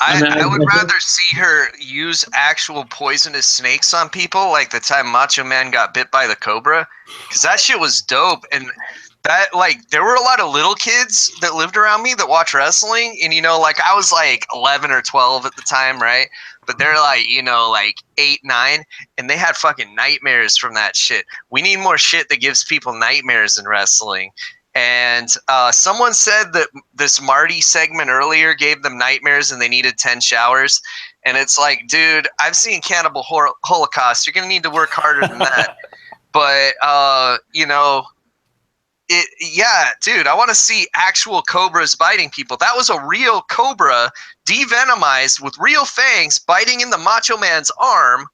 I would rather see her use actual poisonous snakes on people, like the time Macho Man got bit by the cobra, because that shit was dope. And that, like, there were a lot of little kids that lived around me that watch wrestling, and like I was like 11 or 12 at the time, right? But they're like, like 8, 9, and they had fucking nightmares from that shit. We need more shit that gives people nightmares in wrestling. And someone said that this Marty segment earlier gave them nightmares and they needed 10 showers. And it's like, dude, I've seen Cannibal Holocaust. You're going to need to work harder than that. But, dude, I want to see actual cobras biting people. That was a real cobra, devenomized with real fangs, biting in the Macho Man's arm.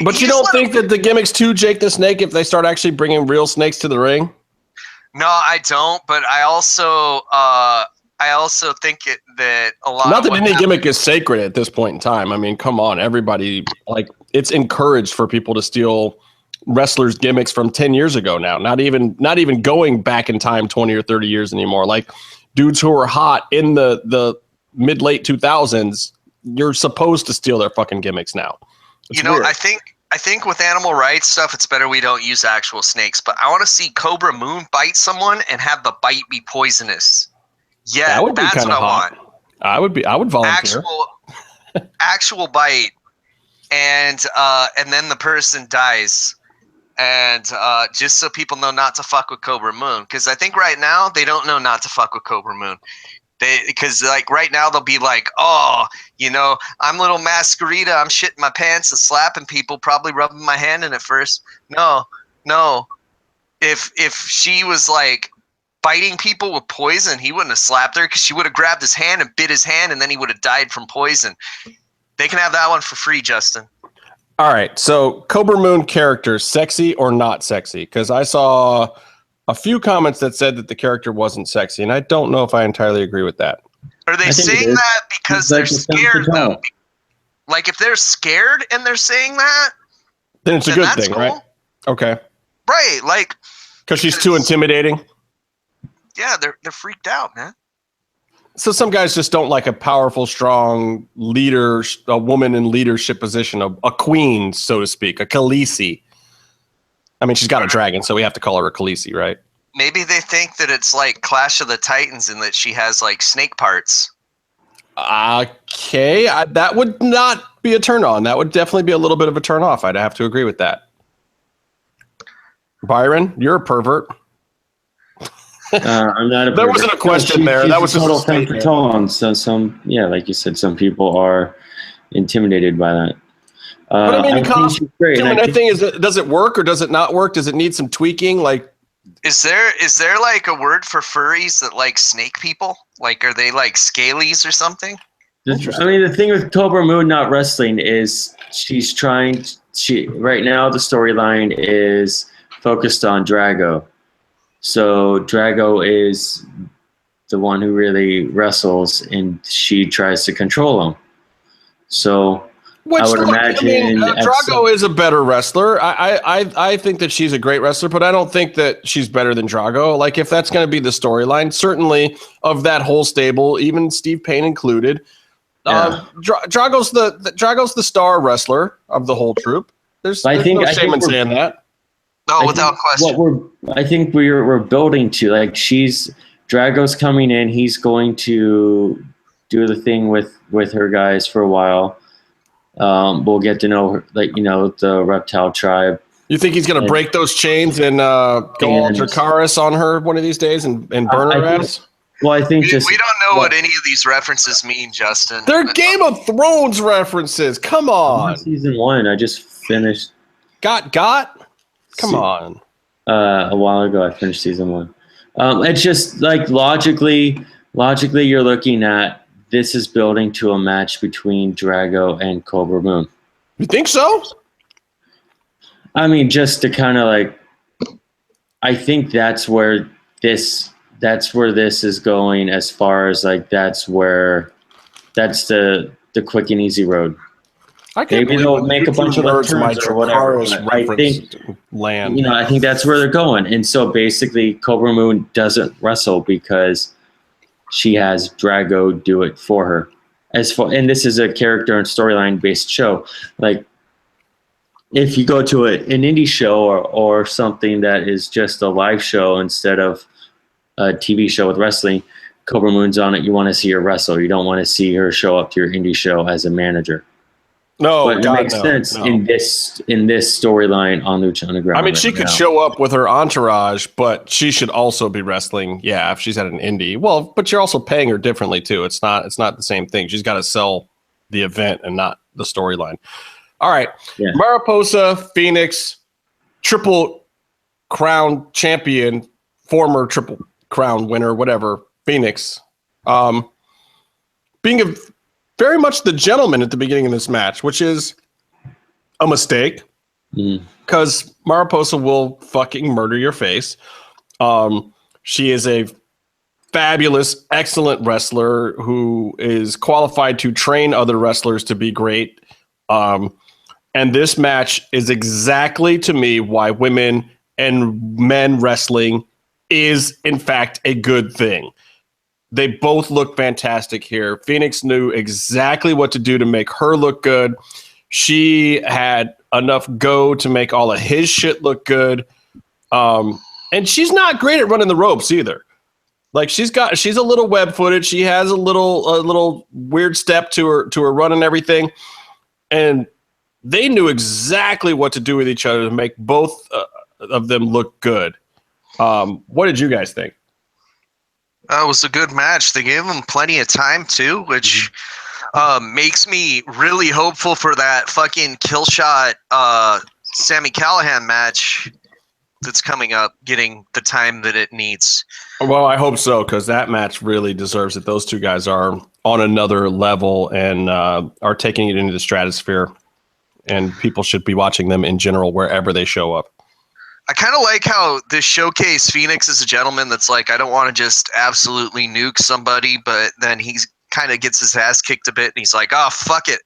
But you don't think that the gimmick's too Jake the Snake if they start actually bringing real snakes to the ring? No, I don't. But I also think that a lot. Not that any gimmick is sacred at this point in time. I mean, come on, everybody. Like, it's encouraged for people to steal wrestlers' gimmicks from 10 years ago now. Not even going back in time 20 or 30 years anymore. Like, dudes who are hot in the mid-late 2000s, you're supposed to steal their fucking gimmicks now. It's weird. I think with animal rights stuff, it's better we don't use actual snakes. But I want to see Cobra Moon bite someone and have the bite be poisonous. Yeah, that would be that's what hot. I want. I would volunteer. Actual bite, and then the person dies, and just so people know not to fuck with Cobra Moon, because I think right now they don't know not to fuck with Cobra Moon. Because like right now they'll be like, oh, I'm little Masquerita, I'm shitting my pants and slapping people, probably rubbing my hand in it first. No. If she was like biting people with poison, he wouldn't have slapped her because she would have grabbed his hand and bit his hand, and then he would have died from poison. They can have that one for free, Justin. All right, so Cobra Moon character, sexy or not sexy? Because I saw a few comments that said that the character wasn't sexy, and I don't know if I entirely agree with that. Are they saying that because they're scared, though? Like, if they're scared and they're saying that, then it's a good thing, cool. Right? Okay. Right, like... Because she's too intimidating? Yeah, they're freaked out, man. So some guys just don't like a powerful, strong leader, a woman in leadership position, a queen, so to speak, a Khaleesi. I mean, she's got a dragon, so we have to call her a Khaleesi, right? Maybe they think that it's like Clash of the Titans and that she has like snake parts. Okay, that would not be a turn on. That would definitely be a little bit of a turn off. I'd have to agree with that. Byron, you're a pervert. I'm not a pervert. There wasn't a question there. That was just a statement. So like you said, some people are intimidated by that. But I mean, the thing is, does it work or does it not work? Does it need some tweaking? Like, is there like a word for furries that like snake people? Like, are they like scalies or something? I mean, the thing with Cobra Moon not wrestling is right now the storyline is focused on Drago. So Drago is the one who really wrestles, and she tries to control him. So. I would imagine Drago is a better wrestler. I think that she's a great wrestler, but I don't think that she's better than Drago. Like, if that's going to be the storyline, certainly of that whole stable, even Steve Payne included, Drago's the star wrestler of the whole troupe. There's no shame in saying that. No, without question. I think we're building to, like, Drago's coming in. He's going to do the thing with her guys for a while. We'll get to know her, the reptile tribe. You think he's going to break those chains and go all Dracarys on her one of these days and burn her ass? Well, I think we don't know what any of these references mean, Justin. They're Game of Thrones references. Come on. Season 1. I just finished. Got? Come on. A while ago, I finished season 1. It's just like logically, you're looking at. This is building to a match between Drago and Cobra Moon. You think so? I mean, just to kind of like, I think that's where this is going, as far as like that's the quick and easy road. I can't Maybe believe they'll when make a bunch of left my turns or whatever. Dracarys But I reference think, land. I think that's where they're going. And so basically, Cobra Moon doesn't wrestle because she has Drago do it for her. And this is a character and storyline based show. Like, if you go to an indie show or something that is just a live show instead of a TV show with wrestling, Cobra Moon's on it. You want to see her wrestle. You don't want to see her show up to your indie show as a manager. No, but it makes sense in this storyline on Lucha Underground. I mean, she could show up with her entourage, but she should also be wrestling. Yeah, if she's at an indie. Well, but you're also paying her differently too. It's not the same thing. She's got to sell the event and not the storyline. All right, Mariposa, Phoenix, Triple Crown champion, former Triple Crown winner, whatever. Phoenix, being very much the gentleman at the beginning of this match, which is a mistake because Mariposa will fucking murder your face. She is a fabulous, excellent wrestler who is qualified to train other wrestlers to be great. And this match is exactly, to me, why women and men wrestling is, in fact, a good thing. They both look fantastic here. Phoenix knew exactly what to do to make her look good. She had enough go to make all of his shit look good. And she's not great at running the ropes either. Like she's a little web-footed. She has a little weird step to her run and everything. And they knew exactly what to do with each other to make both of them look good. What did you guys think? It was a good match. They gave him plenty of time too, which makes me really hopeful for that fucking kill shot Sami Callihan match that's coming up, getting the time that it needs. Well, I hope so, because that match really deserves it. Those two guys are on another level and are taking it into the stratosphere, and people should be watching them in general wherever they show up. I kind of like how this showcase Phoenix is a gentleman that's like, I don't want to just absolutely nuke somebody, but then he's kind of gets his ass kicked a bit and he's like, oh, fuck it.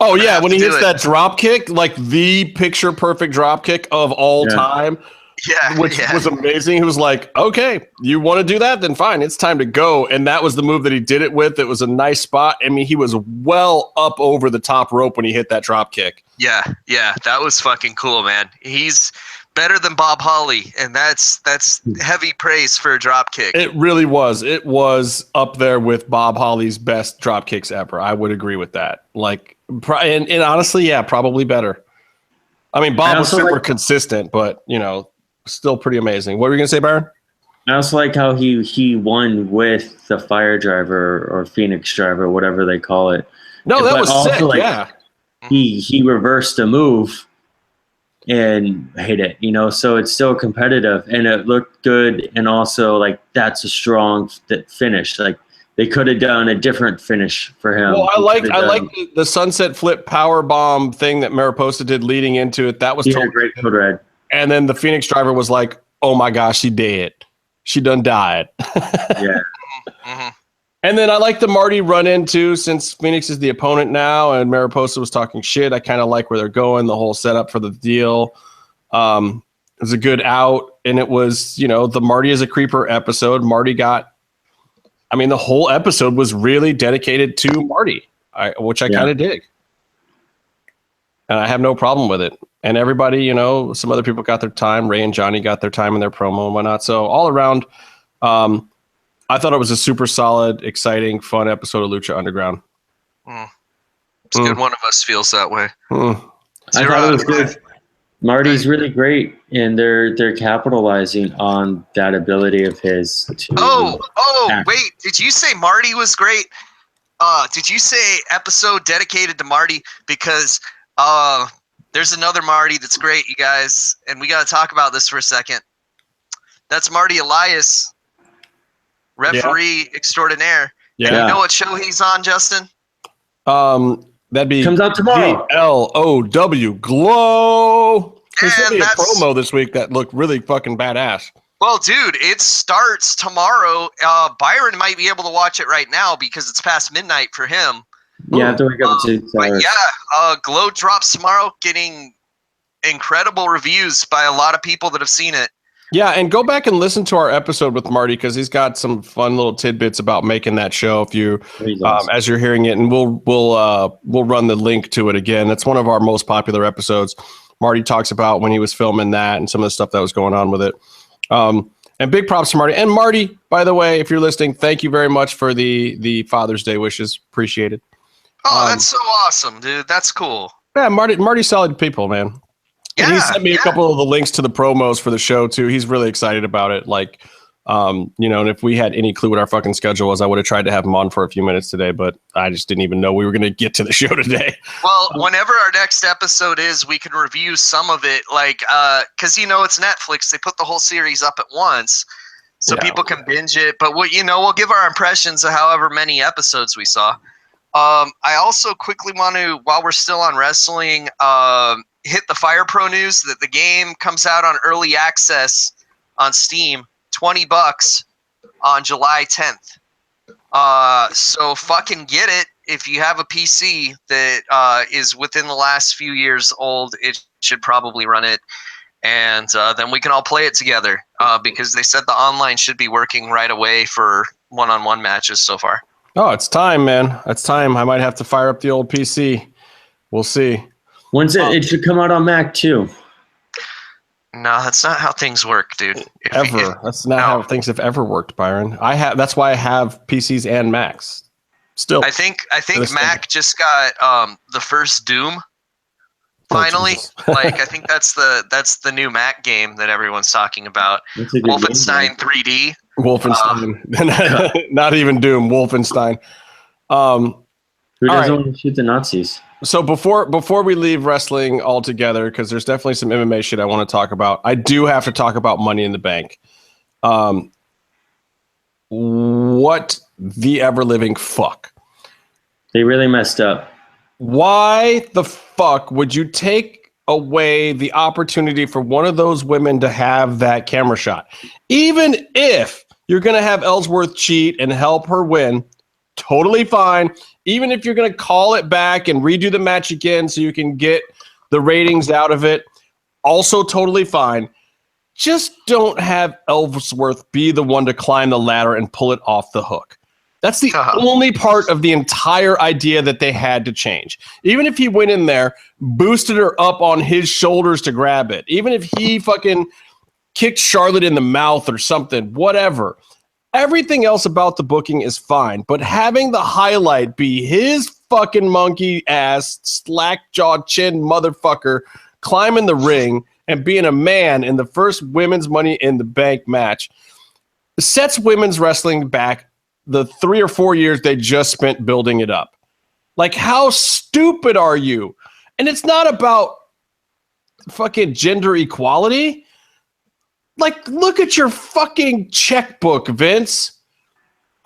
Oh, yeah, when he hits that drop kick, like the picture perfect drop kick of all time, which was amazing. He was like, okay, you want to do that? Then fine, it's time to go. And that was the move that he did it with. It was a nice spot. I mean, he was well up over the top rope when he hit that drop kick. Yeah, that was fucking cool, man. He's better than Bob Holly, and that's heavy praise for a drop kick. It really was. It was up there with Bob Holly's best drop kicks ever. I would agree with that. Like, and honestly, yeah, probably better. I mean, Bob was super consistent, but still pretty amazing. What were you gonna say, Byron? I also like how he won with the Fire Driver or Phoenix Driver, whatever they call it. No, that was sick. Yeah, he reversed a move and hit it, so it's still competitive and it looked good. And also like, that's a strong finish. Like they could have done a different finish for him. Well, I like the sunset flip power bomb thing that Mariposa did leading into it. That was totally great code red. And then the Phoenix Driver was like, oh my gosh, she dead. She done died. Yeah. Mm-hmm. And then I like the Marty run into, since Phoenix is the opponent now and Mariposa was talking shit. I kind of like where they're going, the whole setup for the deal. It was a good out, and it was, the Marty is a creeper episode. The whole episode was really dedicated to Marty, which I kind of dig. And I have no problem with it. And everybody, some other people got their time. Ray and Johnny got their time in their promo and whatnot. So all around, I thought it was a super solid, exciting, fun episode of Lucha Underground. It's good. One of us feels that way. I thought it was good. Marty's really great, and they're capitalizing on that ability of his. Wait! Did you say Marty was great? Did you say episode dedicated to Marty? Because there's another Marty that's great, you guys, and we got to talk about this for a second. That's Marty Elias. Referee extraordinaire. Yeah. And you know what show he's on, Justin? That'd be comes out tomorrow. GLOW, Glow. They sent And me a that's- promo this week that looked really fucking badass. Well, dude, it starts tomorrow. Byron might be able to watch it right now because it's past midnight for him. Yeah, I have to wake up at 6 But hours. yeah, Glow drops tomorrow, getting incredible reviews by a lot of people that have seen it. Yeah, and go back and listen to our episode with Marty because he's got some fun little tidbits about making that show. If you, as you're hearing it, and we'll run the link to it again. That's one of our most popular episodes. Marty talks about when he was filming that and some of the stuff that was going on with it. And big props to Marty. And Marty, by the way, if you're listening, thank you very much for the Father's Day wishes. Appreciate it. Oh, that's so awesome, dude. That's cool. Yeah, Marty's solid people, man. And he sent me a couple of the links to the promos for the show too. He's really excited about it. Like, and if we had any clue what our fucking schedule was, I would have tried to have him on for a few minutes today, but I just didn't even know we were going to get to the show today. Well, whenever our next episode is, we can review some of it, like, because it's Netflix. They put the whole series up at once, so people can binge it. But we'll give our impressions of however many episodes we saw. I also quickly want to, while we're still on wrestling, hit the Fire Pro news that the game comes out on early access on Steam, $20 on July 10th. So fucking get it. If you have a PC that is within the last few years old, it should probably run it. And then we can all play it together because they said the online should be working right away for one-on-one matches so far. Oh, it's time, man. It's time. I might have to fire up the old PC. We'll see. When's it should come out on Mac too. No, that's not how things work, dude. That's not how things have ever worked, Byron. That's why I have PCs and Macs. Still, I think Mac just got the first Doom. Finally, I think that's the new Mac game that everyone's talking about. Wolfenstein 3D. Wolfenstein, not even Doom. Wolfenstein. Who doesn't want to shoot the Nazis? So before we leave wrestling altogether, because there's definitely some MMA shit I want to talk about. I do have to talk about Money in the Bank. What the ever living fuck? They really messed up. Why the fuck would you take away the opportunity for one of those women to have that camera shot? Even if you're going to have Ellsworth cheat and help her win, totally fine. Even if you're going to call it back and redo the match again so you can get the ratings out of it, also totally fine. Just don't have Ellsworth be the one to climb the ladder and pull it off the hook. That's the only part of the entire idea that they had to change. Even if he went in there, boosted her up on his shoulders to grab it, even if he fucking kicked Charlotte in the mouth or something, whatever. Everything else about the booking is fine, but having the highlight be his fucking monkey ass, slack-jawed chin motherfucker climbing the ring and being a man in the first women's Money in the Bank match sets women's wrestling back the 3 or 4 years they just spent building it up. Like, how stupid are you? And it's not about fucking gender equality. Like, look at your fucking checkbook, Vince.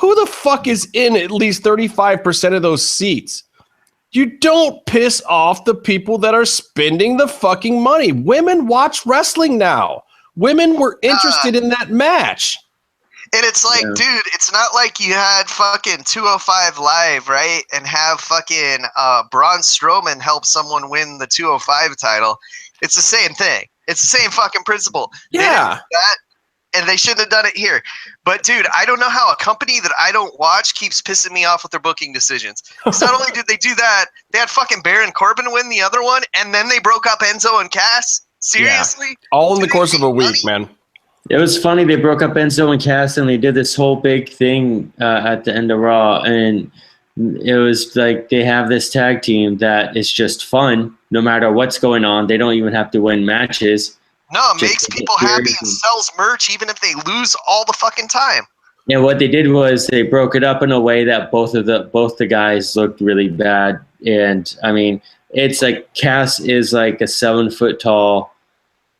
Who the fuck is in at least 35% of those seats? You don't piss off the people that are spending the fucking money. Women watch wrestling now. Women were interested in that match. And it's like, dude, it's not like you had fucking 205 Live, right? And have fucking Braun Strowman help someone win the 205 title. It's the same thing. It's the same fucking principle. Yeah. And they shouldn't have done it here. But, dude, I don't know how a company that I don't watch keeps pissing me off with their booking decisions. Because not only did they do that, they had fucking Baron Corbin win the other one, and then they broke up Enzo and Cass? Seriously? Yeah. All in the course of a week, man. It was funny. They broke up Enzo and Cass, and they did this whole big thing at the end of Raw. And it was like they have this tag team that is just fun no matter what's going on. They don't even have to win matches. No, it makes people happy and sells merch even if they lose all the fucking time. And what they did was they broke it up in a way that both the guys looked really bad. And I mean, it's like Cass is like a 7 foot tall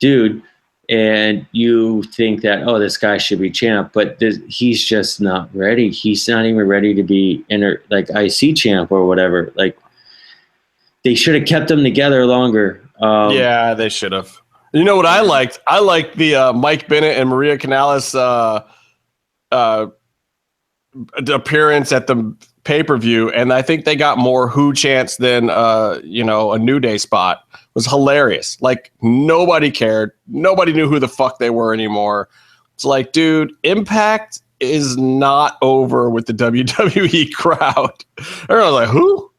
dude, and you think that, oh, this guy should be champ, but he's just not ready. He's not even ready to be like IC champ or whatever. Like, they should have kept them together longer. Yeah, they should have. You know what I liked? I liked the Mike Bennett and Maria Canales appearance at the pay-per-view, and I think they got more Who chants than a New Day spot. It was hilarious. Like, nobody cared. Nobody knew who the fuck they were anymore. It's like, dude, Impact is not over with the WWE crowd. Everyone's like, who?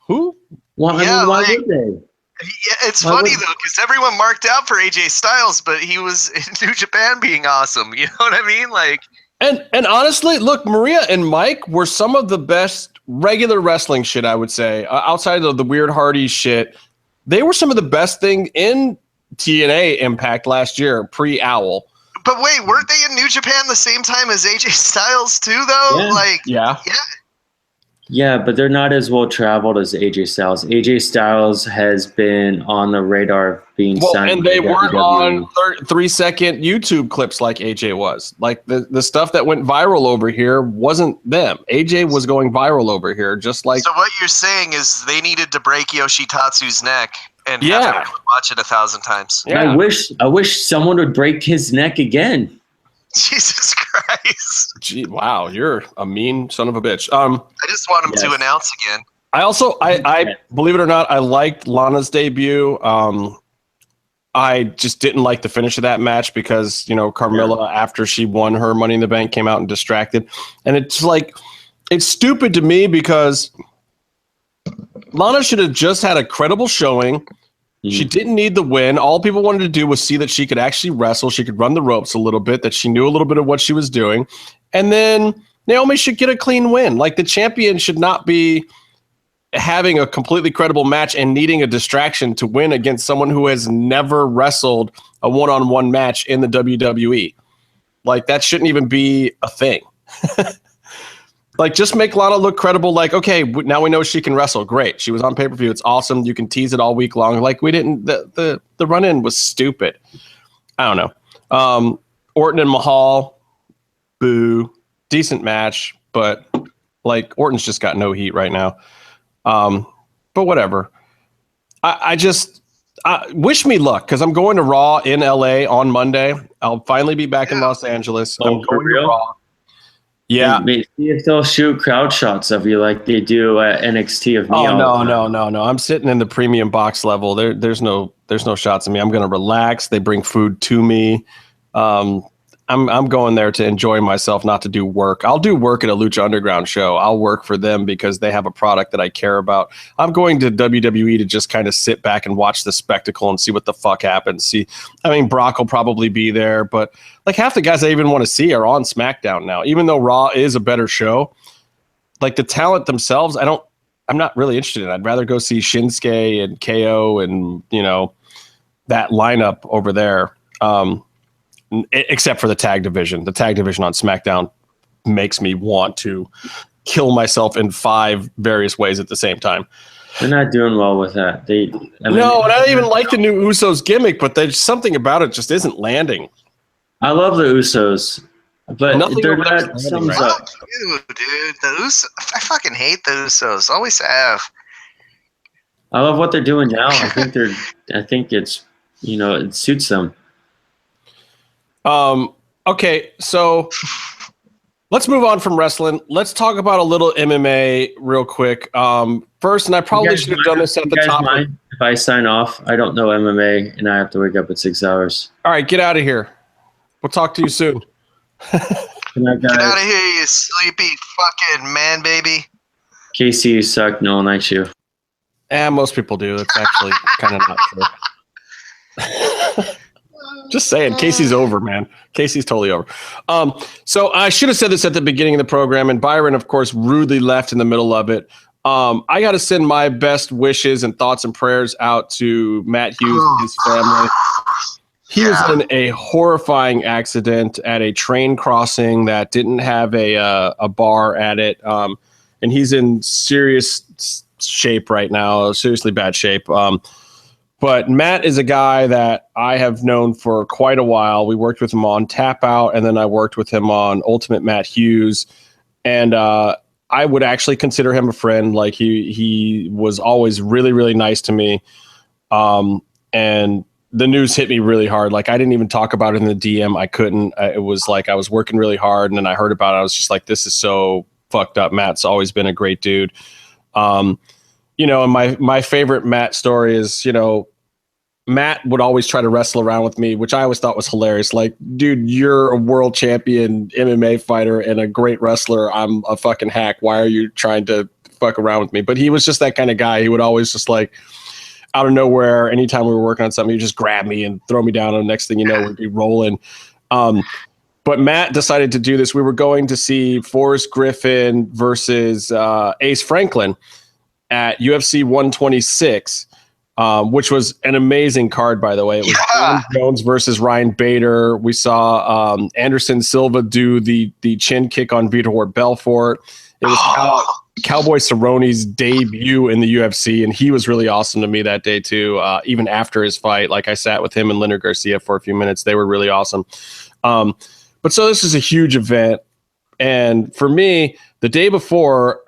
Well, why would they? Yeah, it's funny though, because everyone marked out for AJ Styles, but he was in New Japan being awesome. You know what I mean? Like, and honestly, look, Maria and Mike were some of the best regular wrestling shit, I would say, outside of the Weird Hardy shit. They were some of the best thing in TNA Impact last year, pre-Owl. But wait, weren't they in New Japan the same time as AJ Styles too, though? Yeah. Yeah, but they're not as well traveled as AJ Styles. AJ Styles has been on the radar of being signed. And they weren't on 3-second YouTube clips like AJ was. Like the stuff that went viral over here wasn't them. AJ was going viral over here, just like. So what you're saying is they needed to break Yoshitatsu's neck and have him watch it 1,000 times. Yeah. I wish someone would break his neck again. Jesus Christ. Gee, wow, you're a mean son of a bitch. I just want him to announce again. I also, I believe it or not, I liked Lana's debut. I just didn't like the finish of that match because, Carmella, after she won her Money in the Bank, came out and distracted. And it's like, it's stupid to me because Lana should have just had a credible showing. She didn't need the win. All people wanted to do was see that she could actually wrestle. She could run the ropes a little bit, that she knew a little bit of what she was doing. And then Naomi should get a clean win. Like, the champion should not be having a completely credible match and needing a distraction to win against someone who has never wrestled a one-on-one match in the WWE. Like, that shouldn't even be a thing. Like, just make Lana look credible. Like, okay, now we know she can wrestle. Great. She was on pay-per-view. It's awesome. You can tease it all week long. Like, we didn't, the run-in was stupid. I don't know. Orton and Mahal, boo. Decent match, but like, Orton's just got no heat right now. But whatever. I just wish me luck, because I'm going to Raw in LA on Monday. I'll finally be back in Los Angeles. I'm going to Raw. Yeah. See if they'll shoot crowd shots of you like they do at NXT of me. Oh, no. I'm sitting in the premium box level. There's no shots of me. I'm going to relax. They bring food to me. I'm going there to enjoy myself, not to do work. I'll do work at a Lucha Underground show. I'll work for them because they have a product that I care about. I'm going to WWE to just kind of sit back and watch the spectacle and see what the fuck happens. Brock will probably be there, but like, half the guys I even want to see are on SmackDown now, even though Raw is a better show. Like, the talent themselves, I'm not really interested in. I'd rather go see Shinsuke and KO and, that lineup over there. Except for the tag division. The tag division on SmackDown makes me want to kill myself in 5 various ways at the same time. They're not doing well with that. And I don't even like the new Usos gimmick, but there's something about it just isn't landing. I love the Usos, but they're not sums up. Fuck you, dude. The Usos, I fucking hate the Usos. Always have. I love what they're doing now. I think it's, it suits them. Okay, so let's move on from wrestling. Let's talk about a little MMA real quick. First, and I probably should have done this at the top. If I sign off, I don't know MMA, and I have to wake up at 6 hours. All right, get out of here. We'll talk to you soon. Get out of here, you sleepy fucking man, baby. Casey, you suck. No one likes you. Most people do. It's actually kind of not true. Just saying, Casey's over, man. Casey's totally over. So I should have said this at the beginning of the program, and Byron, of course, rudely left in the middle of it. I got to send my best wishes and thoughts and prayers out to Matt Hughes and his family. He was in a horrifying accident at a train crossing that didn't have a bar at it, and he's in serious shape right now, seriously bad shape. But Matt is a guy that I have known for quite a while. We worked with him on Tap Out, and then I worked with him on Ultimate Matt Hughes. And I would actually consider him a friend. Like, he was always really, really nice to me. And the news hit me really hard. Like I didn't even talk about it in the DM. I couldn't. It was like I was working really hard, and then I heard about it. I was just like, this is so fucked up. Matt's always been a great dude. And my favorite Matt story is, Matt would always try to wrestle around with me, which I always thought was hilarious. Like, dude, you're a world champion MMA fighter and a great wrestler. I'm a fucking hack. Why are you trying to fuck around with me? But he was just that kind of guy. He would always just like out of nowhere, anytime we were working on something, he'd just grab me and throw me down. And the next thing you know, we'd be rolling. But Matt decided to do this. We were going to see Forrest Griffin versus Ace Franklin at UFC 126. Which was an amazing card, by the way. It was Jon Jones versus Ryan Bader. We saw Anderson Silva do the chin kick on Vitor Belfort. It was Cowboy Cerrone's debut in the UFC, and he was really awesome to me that day too. Even after his fight, like I sat with him and Leonard Garcia for a few minutes. They were really awesome. But so this is a huge event. And for me, the day before,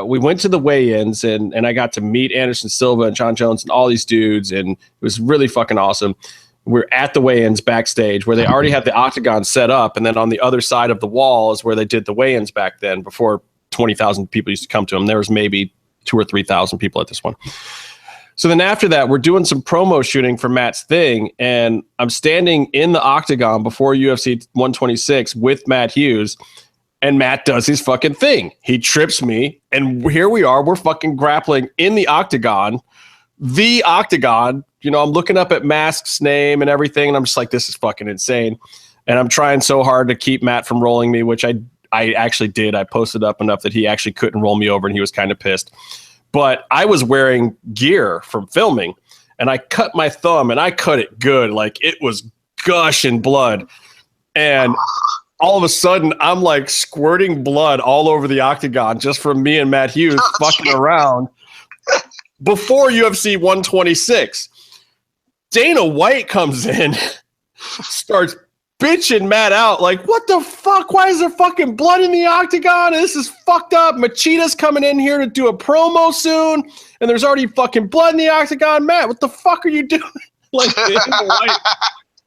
we went to the weigh-ins, and I got to meet Anderson Silva and Jon Jones and all these dudes, and it was really fucking awesome. We're at the weigh-ins backstage where they already had the octagon set up, and then on the other side of the wall is where they did the weigh-ins back then, before 20,000 people used to come to them. There was maybe 2,000 or 3,000 people at this one. So then after that, we're doing some promo shooting for Matt's thing, and I'm standing in the octagon before UFC 126 with Matt Hughes. And Matt does his fucking thing. He trips me, and here we are. We're fucking grappling in the octagon. The octagon. I'm looking up at Mask's name and everything, and I'm just like, this is fucking insane. And I'm trying so hard to keep Matt from rolling me, which I actually did. I posted up enough that he actually couldn't roll me over, and he was kind of pissed. But I was wearing gear from filming, and I cut my thumb, and I cut it good. Like, it was gushing blood. And all of a sudden, I'm like squirting blood all over the octagon just from me and Matt Hughes fucking around before UFC 126. Dana White comes in, starts bitching Matt out like, what the fuck? Why is there fucking blood in the octagon? This is fucked up. Machida's coming in here to do a promo soon, and there's already fucking blood in the octagon. Matt, what the fuck are you doing? Like, Dana White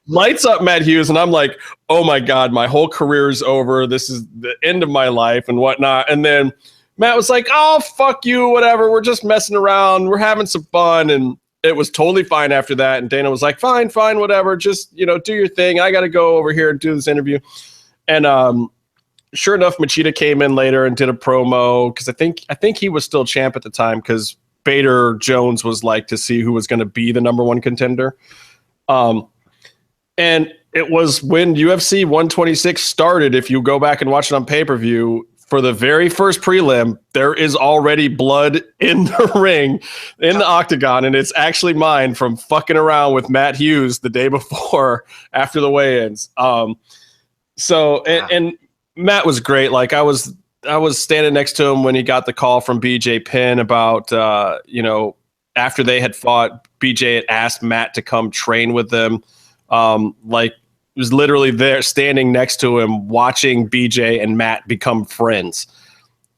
lights up Matt Hughes, and I'm like, oh my God, my whole career is over. This is the end of my life and whatnot. And then Matt was like, oh, fuck you, whatever. We're just messing around. We're having some fun. And it was totally fine after that. And Dana was like, fine, whatever. Just, do your thing. I got to go over here and do this interview. And sure enough, Machida came in later and did a promo because I think he was still champ at the time because Bader Jones was like to see who was going to be the number one contender. And it was when UFC 126 started. If you go back and watch it on pay-per-view, for the very first prelim, there is already blood in the ring, in the octagon, and it's actually mine from fucking around with Matt Hughes the day before after the weigh-ins. And Matt was great. Like I was standing next to him when he got the call from BJ Penn about, after they had fought, BJ had asked Matt to come train with them. Was literally there standing next to him watching BJ and Matt become friends.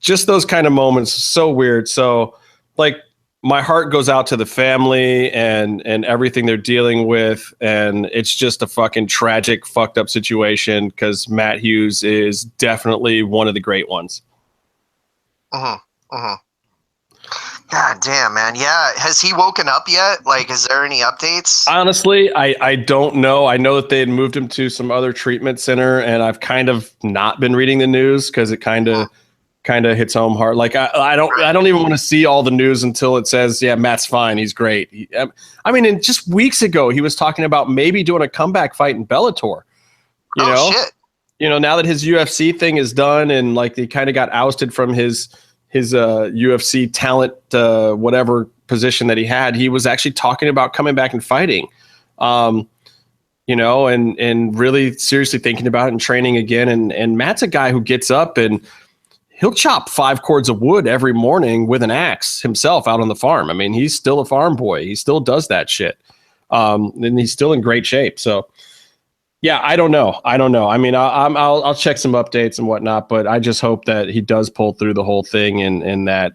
Just those kind of moments, so weird. So like my heart goes out to the family and everything they're dealing with, and it's just a fucking tragic, fucked up situation because Matt Hughes is definitely one of the great ones. God damn, man. Yeah. Has he woken up yet? Like, is there any updates? Honestly, I don't know. I know that they had moved him to some other treatment center, and I've kind of not been reading the news because it kind of hits home hard. Like I don't even want to see all the news until it says, yeah, Matt's fine. He's great. And just weeks ago, he was talking about maybe doing a comeback fight in Bellator. Shit. Now that his UFC thing is done and like he kind of got ousted from his UFC talent, whatever position that he had, he was actually talking about coming back and fighting, and really seriously thinking about it and training again. And Matt's a guy who gets up and he'll chop 5 cords of wood every morning with an axe himself out on the farm. I mean, he's still a farm boy. He still does that shit. And he's still in great shape. So yeah, I don't know. I mean, I'll check some updates and whatnot, but I just hope that he does pull through the whole thing and that,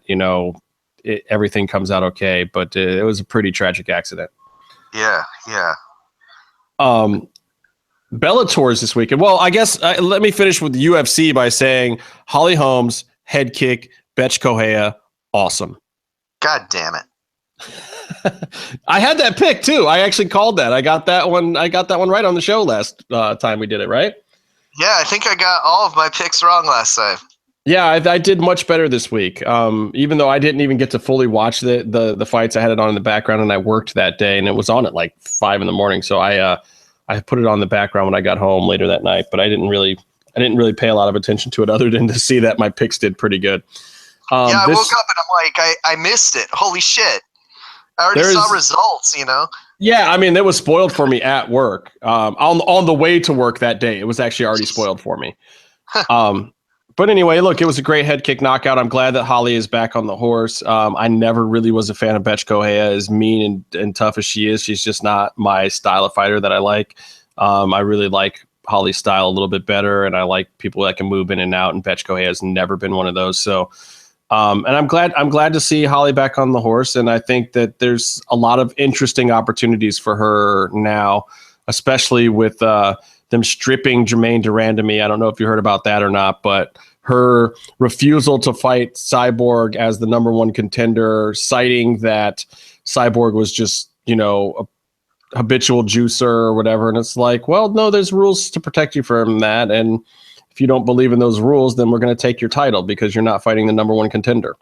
everything comes out okay. But it was a pretty tragic accident. Yeah. Bellator's this weekend. Well, I guess let me finish with the UFC by saying Holly Holmes, head kick, Betch Kohea, awesome. God damn it. I had that pick too. I actually called that. I got that one right on the show last time we did it, right? Yeah, I think I got all of my picks wrong last time. Yeah, I did much better this week. Even though I didn't even get to fully watch the fights, I had it on in the background, and I worked that day, and it was on at like 5 a.m. So I put it on the background when I got home later that night. But I didn't really pay a lot of attention to it, other than to see that my picks did pretty good. I woke up and I'm like, I missed it. Holy shit! I already saw results. Yeah, I mean, it was spoiled for me at work. On the way to work that day, it was actually already spoiled for me. But anyway, look, it was a great head kick knockout. I'm glad that Holly is back on the horse. I never really was a fan of Betch Kohea, as mean and tough as she is. She's just not my style of fighter that I like. I really like Holly's style a little bit better, and I like people that can move in and out, and Betch Kohea has never been one of those. So, and I'm glad to see Holly back on the horse, and I think that there's a lot of interesting opportunities for her now, especially with them stripping Jermaine Durandamy. I don't know if you heard about that or not, but her refusal to fight Cyborg as the number one contender, citing that Cyborg was just, a habitual juicer or whatever. And it's like, well, no, there's rules to protect you from that. And if you don't believe in those rules, then we're going to take your title because you're not fighting the number one contender.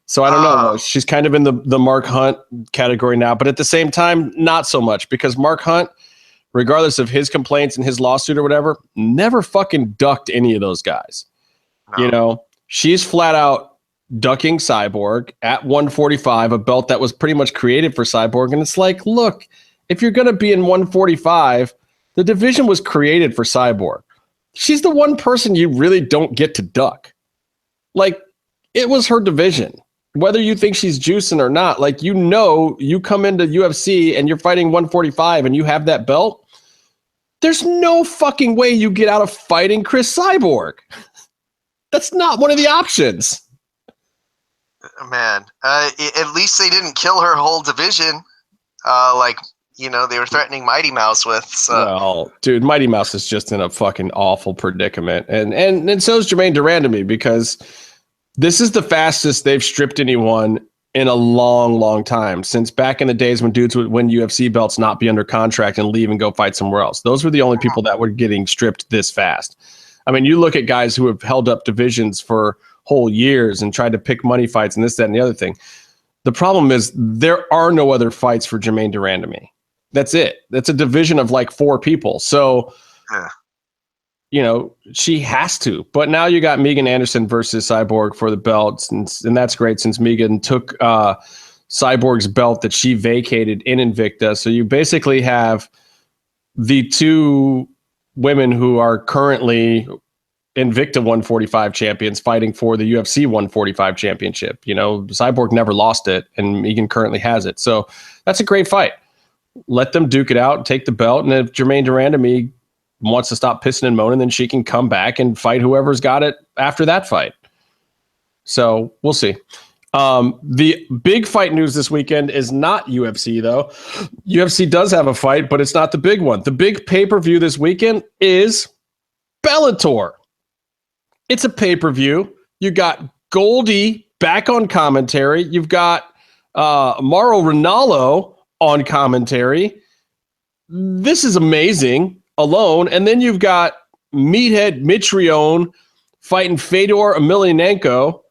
So I don't know. She's kind of in the Mark Hunt category now, but at the same time, not so much, because Mark Hunt, regardless of his complaints and his lawsuit or whatever, never fucking ducked any of those guys. No. She's flat out ducking Cyborg at 145, a belt that was pretty much created for Cyborg. And it's like, look, if you're going to be in 145, the division was created for Cyborg. She's the one person you really don't get to duck. Like, it was her division. Whether you think she's juicing or not, like, you come into UFC and you're fighting 145 and you have that belt, there's no fucking way you get out of fighting Chris Cyborg. That's not one of the options. Man, at least they didn't kill her whole division, they were threatening Mighty Mouse with. So. Well, dude, Mighty Mouse is just in a fucking awful predicament, and so is Jermaine Durandamy, because this is the fastest they've stripped anyone in a long, long time, since back in the days when dudes would win UFC belts, not be under contract, and leave and go fight somewhere else. Those were the only people that were getting stripped this fast. I mean, you look at guys who have held up divisions for whole years and tried to pick money fights and this, that, and the other thing. The problem is there are no other fights for Jermaine Durandamy. That's it. That's a division of like 4 people. So, she has to. But now you got Megan Anderson versus Cyborg for the belts, and that's great, since Megan took Cyborg's belt that she vacated in Invicta. So you basically have the 2 women who are currently Invicta 145 champions fighting for the UFC 145 championship. Cyborg never lost it, and Megan currently has it. So that's a great fight. Let them duke it out, take the belt, and if Jermaine Durandamy wants to stop pissing and moaning, then she can come back and fight whoever's got it after that fight. So we'll see. The big fight news this weekend is not UFC, though. UFC does have a fight, but it's not the big one. The big pay-per-view this weekend is Bellator. It's a pay-per-view. You got Goldie back on commentary. You've got Mauro Ranallo on commentary. This is amazing alone. And then you've got Meathead Mitrione fighting Fedor Emelianenko.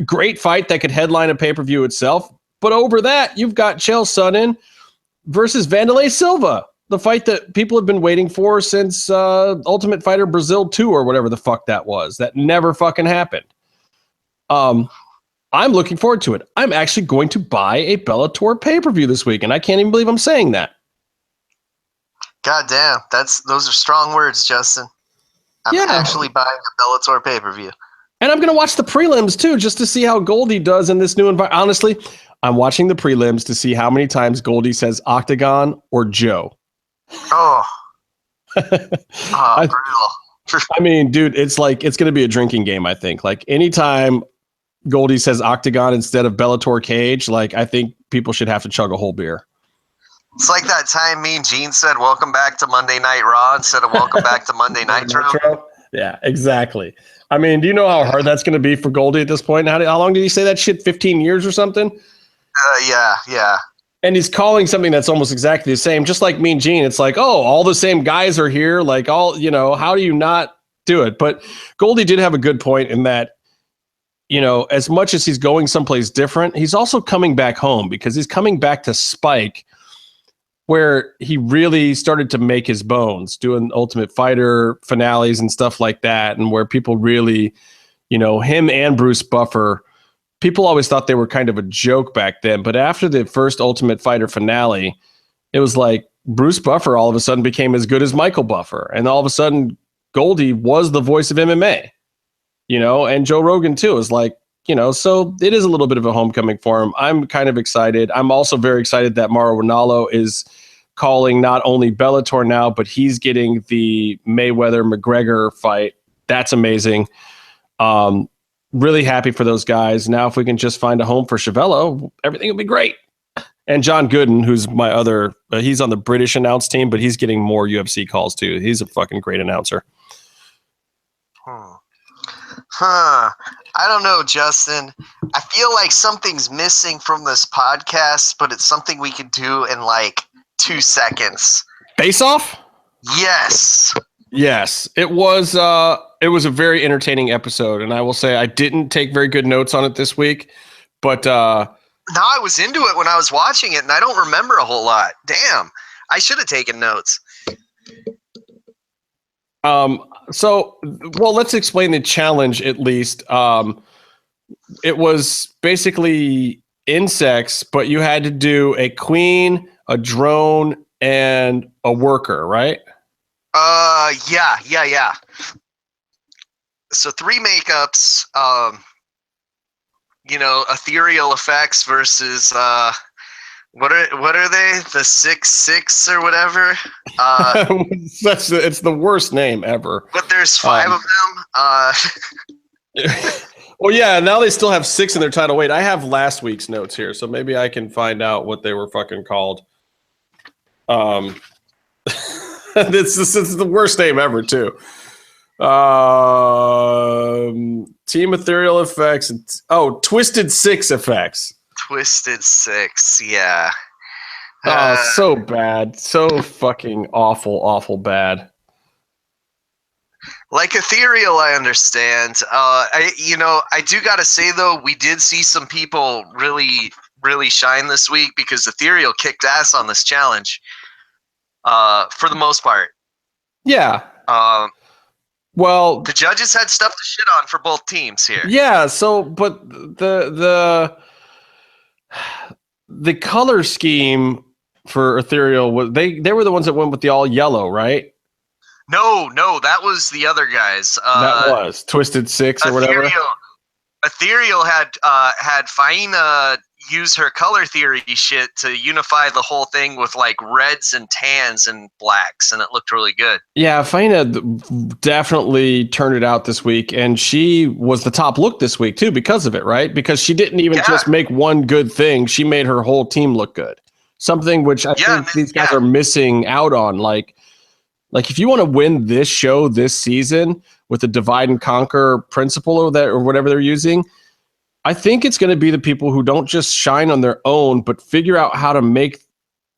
Great fight that could headline a pay-per-view itself. But over that, you've got Chael Sonnen versus Vanderlei Silva, the fight that people have been waiting for since Ultimate Fighter Brazil 2 or whatever the fuck that was. That never fucking happened. I'm looking forward to it. I'm actually going to buy a Bellator pay-per-view this week, and I can't even believe I'm saying that. God damn, those are strong words, Justin. I'm actually buying a Bellator pay-per-view. And I'm going to watch the prelims, too, just to see how Goldie does in this new environment. Honestly, I'm watching the prelims to see how many times Goldie says Octagon or Joe. Oh. I mean, dude, it's going to be a drinking game, I think. Like, anytime Goldie says Octagon instead of Bellator Cage, I think people should have to chug a whole beer. It's like that time Mean Gene said, "Welcome back to Monday Night Raw" instead of "Welcome back to Monday Nitro." Yeah, exactly. I mean, do you know how hard that's going to be for Goldie at this point? How long did he say that shit? 15 years or something? Yeah. And he's calling something that's almost exactly the same, just like Mean Gene. It's like, oh, all the same guys are here. Like, all, how do you not do it? But Goldie did have a good point in that, as much as he's going someplace different, he's also coming back home because he's coming back to Spike, where he really started to make his bones doing Ultimate Fighter finales and stuff like that. And where people really, him and Bruce Buffer, people always thought they were kind of a joke back then. But after the first Ultimate Fighter finale, it was like Bruce Buffer all of a sudden became as good as Michael Buffer. And all of a sudden, Goldie was the voice of MMA, and Joe Rogan too is like, so it is a little bit of a homecoming for him. I'm kind of excited. I'm also very excited that Mauro Ranallo is calling not only Bellator now, but he's getting the Mayweather-McGregor fight. That's amazing. Really happy for those guys. Now, if we can just find a home for Chevello, everything will be great. And John Gooden, who's my other, he's on the British announce team, but he's getting more UFC calls too. He's a fucking great announcer. I don't know, Justin. I feel like something's missing from this podcast, but it's something we could do in like 2 seconds. Face Off? Yes. Yes. It was a very entertaining episode, and I will say I didn't take very good notes on it this week, but no, I was into it when I was watching it, and I don't remember a whole lot. Damn. I should have taken notes. So, let's explain the challenge at least. It was basically insects, but you had to do a queen, a drone, and a worker, right? Yeah. So 3 makeups, ethereal effects versus what are they? The 6 or whatever. It's the worst name ever. But there's 5 of them. Well, yeah. Now they still have 6 in their title. Wait, I have last week's notes here, so maybe I can find out what they were fucking called. This is the worst name ever, too. Team Ethereal Effects. Twisted 6 Effects. Twisted 6, yeah. So bad. So fucking awful bad. Like Ethereal, I understand. I do got to say, though, we did see some people really, really shine this week because Ethereal kicked ass on this challenge for the most part. Yeah. The judges had stuff to shit on for both teams here. Yeah, so, but the color scheme for Ethereal was they were the ones that went with the all yellow, right? No, that was the other guys. That was Twisted 6 or whatever. Ethereal had Faina use her color theory shit to unify the whole thing with like reds and tans and blacks, and it looked really good. Yeah, Faina definitely turned it out this week, and she was the top look this week too because of it, right? Because she didn't even just make one good thing; she made her whole team look good. Something which I think these guys are missing out on. Like if you want to win this show this season with the divide and conquer principle or whatever they're using, I think it's going to be the people who don't just shine on their own, but figure out how to make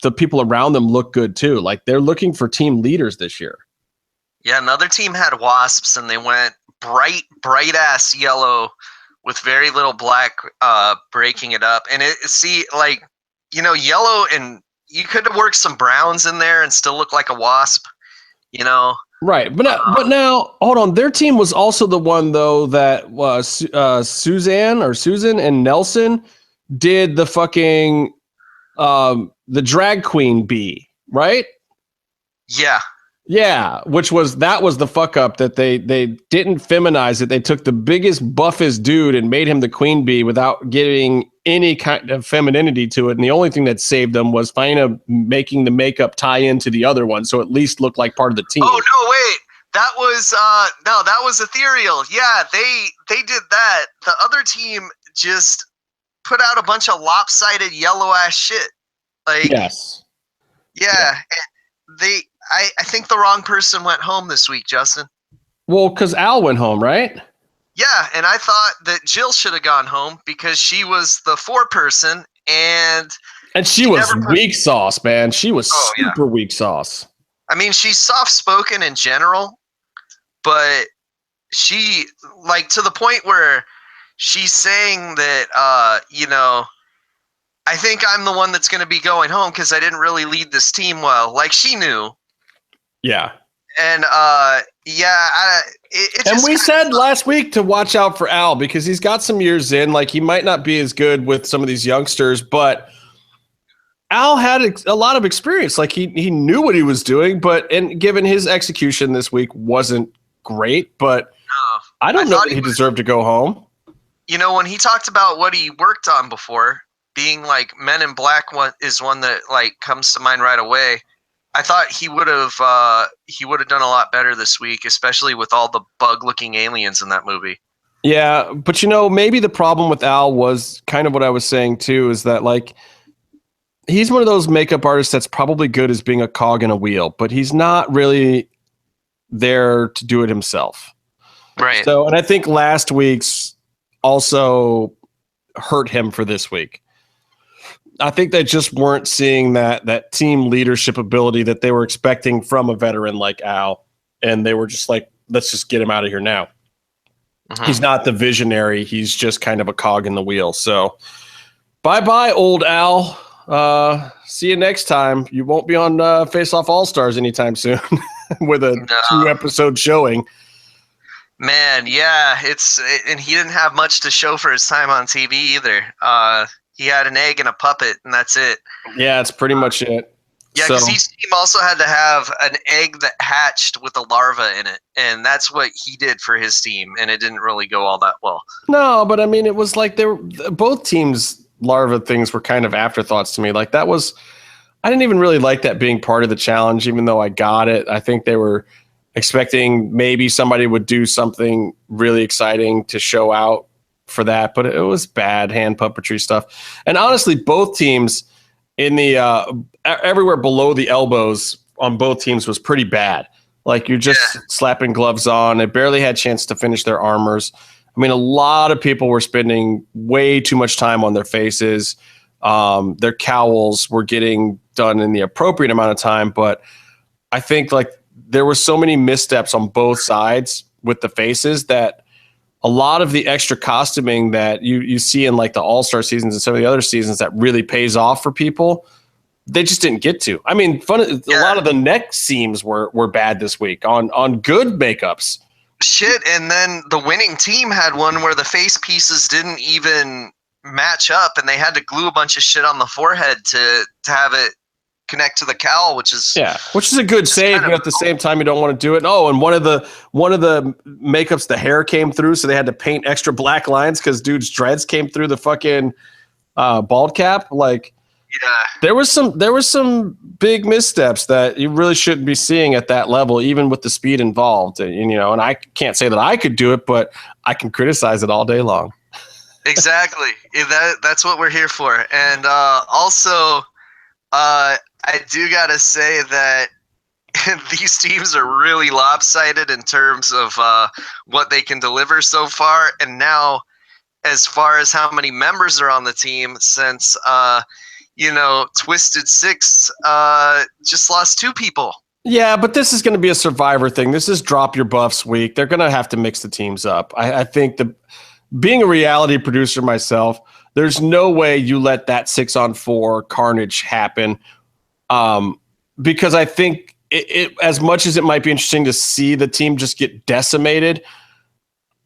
the people around them look good too. Like they're looking for team leaders this year. Yeah, another team had wasps, and they went bright ass yellow with very little black, breaking it up. And yellow, and you could have worked some browns in there and still look like a wasp. Right, but now hold on. Their team was also the one though that was Susan and Nelson did the fucking the drag queen bee, right? Yeah, that was the fuck up that they didn't feminize it. They took the biggest buffest dude and made him the queen bee without giving any kind of femininity to it. And the only thing that saved them was Faina making the makeup tie into the other one, so at least looked like part of the team. Oh no, wait, that was Ethereal. Yeah, they did that. The other team just put out a bunch of lopsided yellow ass shit. Like yes. Yeah, I think the wrong person went home this week, Justin. Well, because Al went home, right? Yeah, and I thought that Jill should have gone home because she was the 4-person, and she was weak sauce, man. She was super weak sauce. I mean, she's soft-spoken in general, but she, like, to the point where she's saying that, I think I'm the one that's going to be going home because I didn't really lead this team well. Like, she knew. Yeah. And, and we said last week to watch out for Al because he's got some years in. Like, he might not be as good with some of these youngsters, but Al had a lot of experience. Like, he knew what he was doing, and given his execution this week wasn't great, but I don't know that he deserved to go home. You know, when he talked about what he worked on before, being like Men in Black is one that like comes to mind right away. I thought he would have done a lot better this week, especially with all the bug-looking aliens in that movie. Yeah, but maybe the problem with Al was kind of what I was saying too, is that like he's one of those makeup artists that's probably good as being a cog in a wheel, but he's not really there to do it himself. Right. So, and I think last week's also hurt him for this week. I think they just weren't seeing that team leadership ability that they were expecting from a veteran like Al. And they were just like, let's just get him out of here now. Mm-hmm. He's not the visionary. He's just kind of a cog in the wheel. So bye-bye, old Al. See you next time. You won't be on Face Off All-Stars anytime soon with a 2-episode showing. Man, yeah, and he didn't have much to show for his time on TV either. He had an egg and a puppet, and that's it. Yeah, it's pretty much it. Yeah, because each team also had to have an egg that hatched with a larva in it, and that's what he did for his team, and it didn't really go all that well. No, but I mean, it was like both teams' larva things were kind of afterthoughts to me. Like I didn't even really like that being part of the challenge, even though I got it. I think they were expecting maybe somebody would do something really exciting to show out for that, but it was bad hand puppetry stuff. And honestly, both teams in the everywhere below the elbows on both teams was pretty bad. Like you're just slapping gloves on. They barely had a chance to finish their armors. I mean, a lot of people were spending way too much time on their faces. Their cowls were getting done in the appropriate amount of time, but I think like there were so many missteps on both sides with the faces that a lot of the extra costuming that you see in like the All-Star seasons and some of the other seasons that really pays off for people, they just didn't get to. I mean, a lot of the neck seams were bad this week on good makeups. Shit, and then the winning team had one where the face pieces didn't even match up, and they had to glue a bunch of shit on the forehead to have it connect to the cowl, which is a good save, but at the same time you don't want to do it. Oh, and one of the makeups, the hair came through, so they had to paint extra black lines because dude's dreads came through the fucking bald cap. Like, there was some big missteps that you really shouldn't be seeing at that level, even with the speed involved. And I can't say that I could do it, but I can criticize it all day long. Exactly. That's what we're here for. And also, I do gotta say that these teams are really lopsided in terms of what they can deliver so far. And now, as far as how many members are on the team, since Twisted Six just lost 2 people. Yeah, but this is going to be a Survivor thing. This is drop your buffs week. They're going to have to mix the teams up. I think being a reality producer myself, there's no way you let that 6-on-4 carnage happen. Because I think it as much as it might be interesting to see the team just get decimated,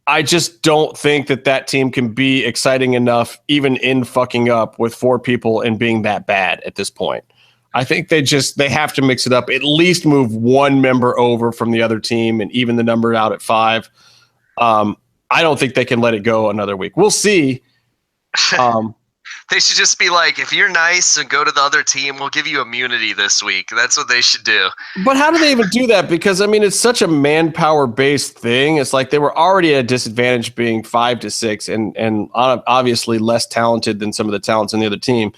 I just don't think that team can be exciting enough, even in fucking up with 4 people and being that bad at this point. I think they have to mix it up, at least move one member over from the other team and even the number out at 5. I don't think they can let it go another week. We'll see. They should just be like, if you're nice and go to the other team, we'll give you immunity this week. That's what they should do. But how do they even do that? Because, I mean, it's such a manpower-based thing. It's like they were already at a disadvantage being 5-6 and obviously less talented than some of the talents in the other team.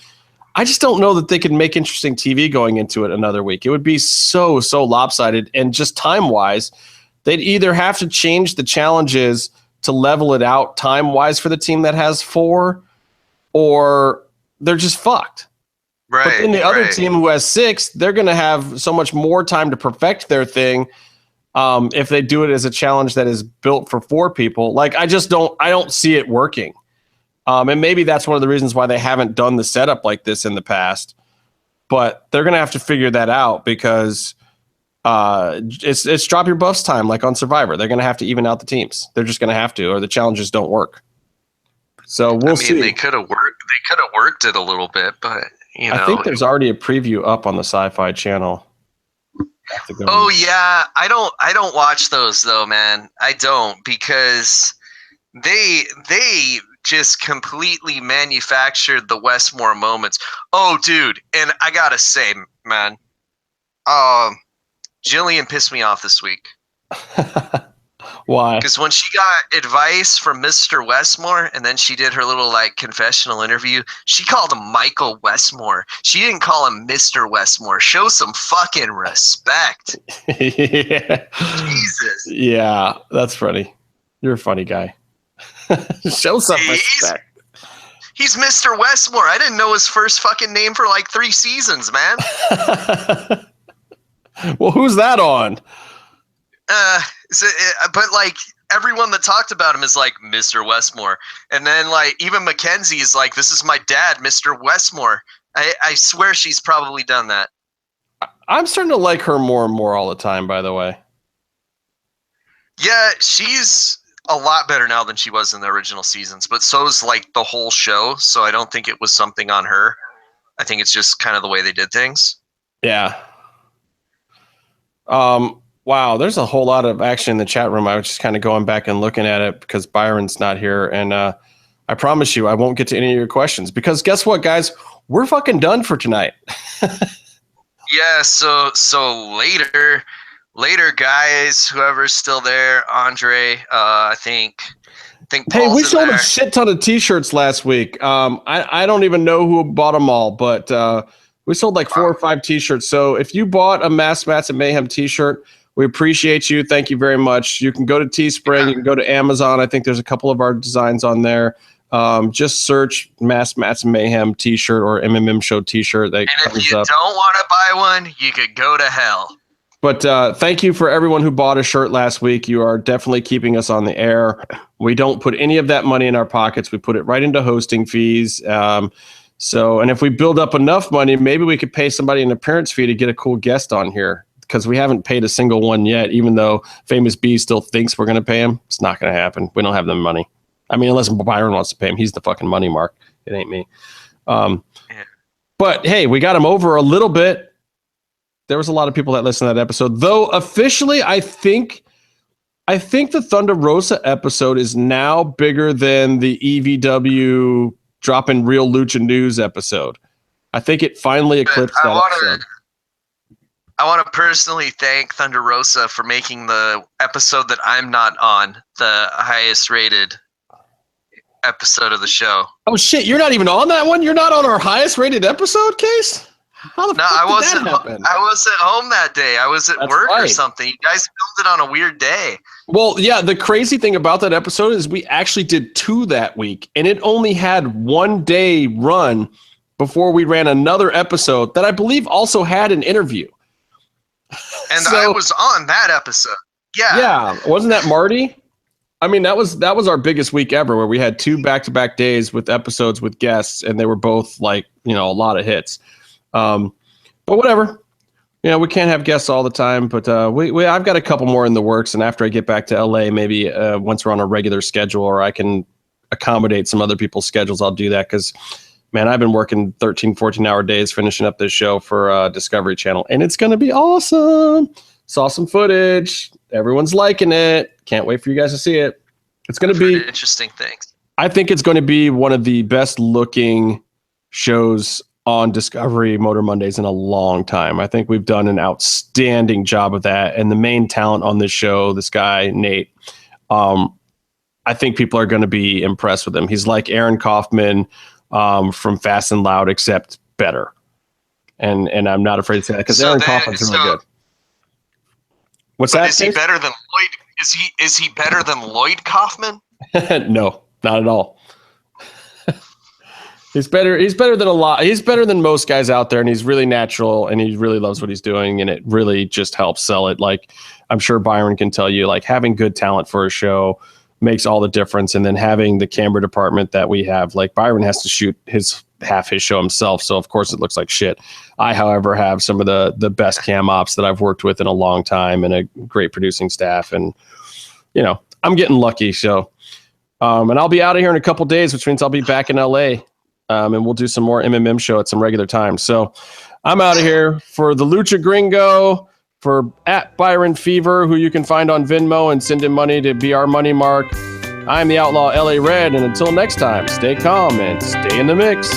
I just don't know that they could make interesting TV going into it another week. It would be so lopsided, and just time-wise, they'd either have to change the challenges to level it out time-wise for the team that has 4, or they're just fucked. Right. But then the other team who has 6, they're going to have so much more time to perfect their thing if they do it as a challenge that is built for 4 people. Like, I don't see it working. And maybe that's one of the reasons why they haven't done the setup like this in the past. But they're going to have to figure that out because it's drop your buffs time like on Survivor. They're going to have to even out the teams. They're just going to have to, or the challenges don't work. So we'll see. They could have worked it a little bit, but I think there's already a preview up on the Sci-Fi Channel. Oh yeah, I don't watch those though, man. I don't, because they just completely manufactured the Westmore moments. Oh, dude, and I gotta say, man, Jillian pissed me off this week. Why? Because when she got advice from Mr. Westmore and then she did her little like confessional interview, she called him Michael Westmore. She didn't call him Mr. Westmore. Show some fucking respect. Yeah. Jesus. Yeah, that's funny. You're a funny guy. Show some respect. He's Mr. Westmore. I didn't know his first fucking name for like 3 seasons, man. Well, who's that on? But like everyone that talked about him is like Mr. Westmore, and then like even Mackenzie is like, "This is my dad, Mr. Westmore." I swear she's probably done that. I'm starting to like her more and more all the time. By the way, yeah, she's a lot better now than she was in the original seasons. But so is like the whole show. So I don't think it was something on her. I think it's just kind of the way they did things. Yeah. Wow, there's a whole lot of action in the chat room. I was just kind of going back and looking at it because Byron's not here. And I promise you, I won't get to any of your questions because guess what, guys? We're fucking done for tonight. Yeah, so later, guys, whoever's still there, Andre, I think Paul's hey, we sold there. a shit ton of T-shirts last week. I don't even know who bought them all, but we sold like 4 or 5 T-shirts. So if you bought a Mass Mats and Mayhem T-shirt, we appreciate you. Thank you very much. You can go to Teespring. You can go to Amazon. I think there's a couple of our designs on there. Just search Mass Mats and Mayhem T-shirt or MMM Show T-shirt. And if you don't want to buy one, you could go to hell. But thank you for everyone who bought a shirt last week. You are definitely keeping us on the air. We don't put any of that money in our pockets. We put it right into hosting fees. And if we build up enough money, maybe we could pay somebody an appearance fee to get a cool guest on here. Because we haven't paid a single one yet, even though Famous B still thinks we're going to pay him. It's not going to happen. We don't have the money. I mean, unless Byron wants to pay him. He's the fucking money mark. It ain't me. But, hey, we got him over a little bit. There was a lot of people that listened to that episode. Though, officially, I think the Thunder Rosa episode is now bigger than the EVW Dropping Real Lucha News episode. I think it finally eclipsed that episode. I want to personally thank Thunder Rosa for making the episode that I'm not on the highest rated episode of the show. Oh shit, you're not even on that one? You're not on our highest rated episode, Case? How the fuck did that happen? I wasn't home that day. I was at work or something. You guys filmed it on a weird day. Well, yeah, the crazy thing about that episode is we actually did 2 that week, and it only had 1 day run before we ran another episode that I believe also had an interview. And I was on that episode. Yeah. Yeah. Wasn't that Marty? I mean, that was our biggest week ever where we had 2 back-to-back days with episodes with guests, and they were both like, a lot of hits. But whatever. We can't have guests all the time, but I've got a couple more in the works, and after I get back to LA, maybe once we're on a regular schedule or I can accommodate some other people's schedules, I'll do that because man, I've been working 13, 14-hour days finishing up this show for Discovery Channel, and it's going to be awesome. Saw some footage. Everyone's liking it. Can't wait for you guys to see it. It's going to be interesting things. I think it's going to be one of the best-looking shows on Discovery Motor Mondays in a long time. I think we've done an outstanding job of that, and the main talent on this show, this guy, Nate, I think people are going to be impressed with him. He's like Aaron Kaufman, from Fast and Loud, except better. And I'm not afraid to say that because Aaron Kaufman's really good. What's that? Is he better than Lloyd? Is he better than Lloyd Kaufman? No, not at all. He's better than a lot. He's better than most guys out there, and he's really natural, and he really loves what he's doing, and it really just helps sell it. Like I'm sure Byron can tell you, like having good talent for a show makes all the difference, and then having the camera department that we have, like Byron has to shoot half his show himself, so of course it looks like shit. I, however, have some of the best cam ops that I've worked with in a long time, and a great producing staff, and I'm getting lucky. So, and I'll be out of here in a couple days, which means I'll be back in LA. And we'll do some more MMM show at some regular times. So I'm out of here for the Lucha Gringo, for at Byron Fever, who you can find on Venmo and send him money to be our money mark. I'm the Outlaw LA Red, and until next time, stay calm and stay in the mix.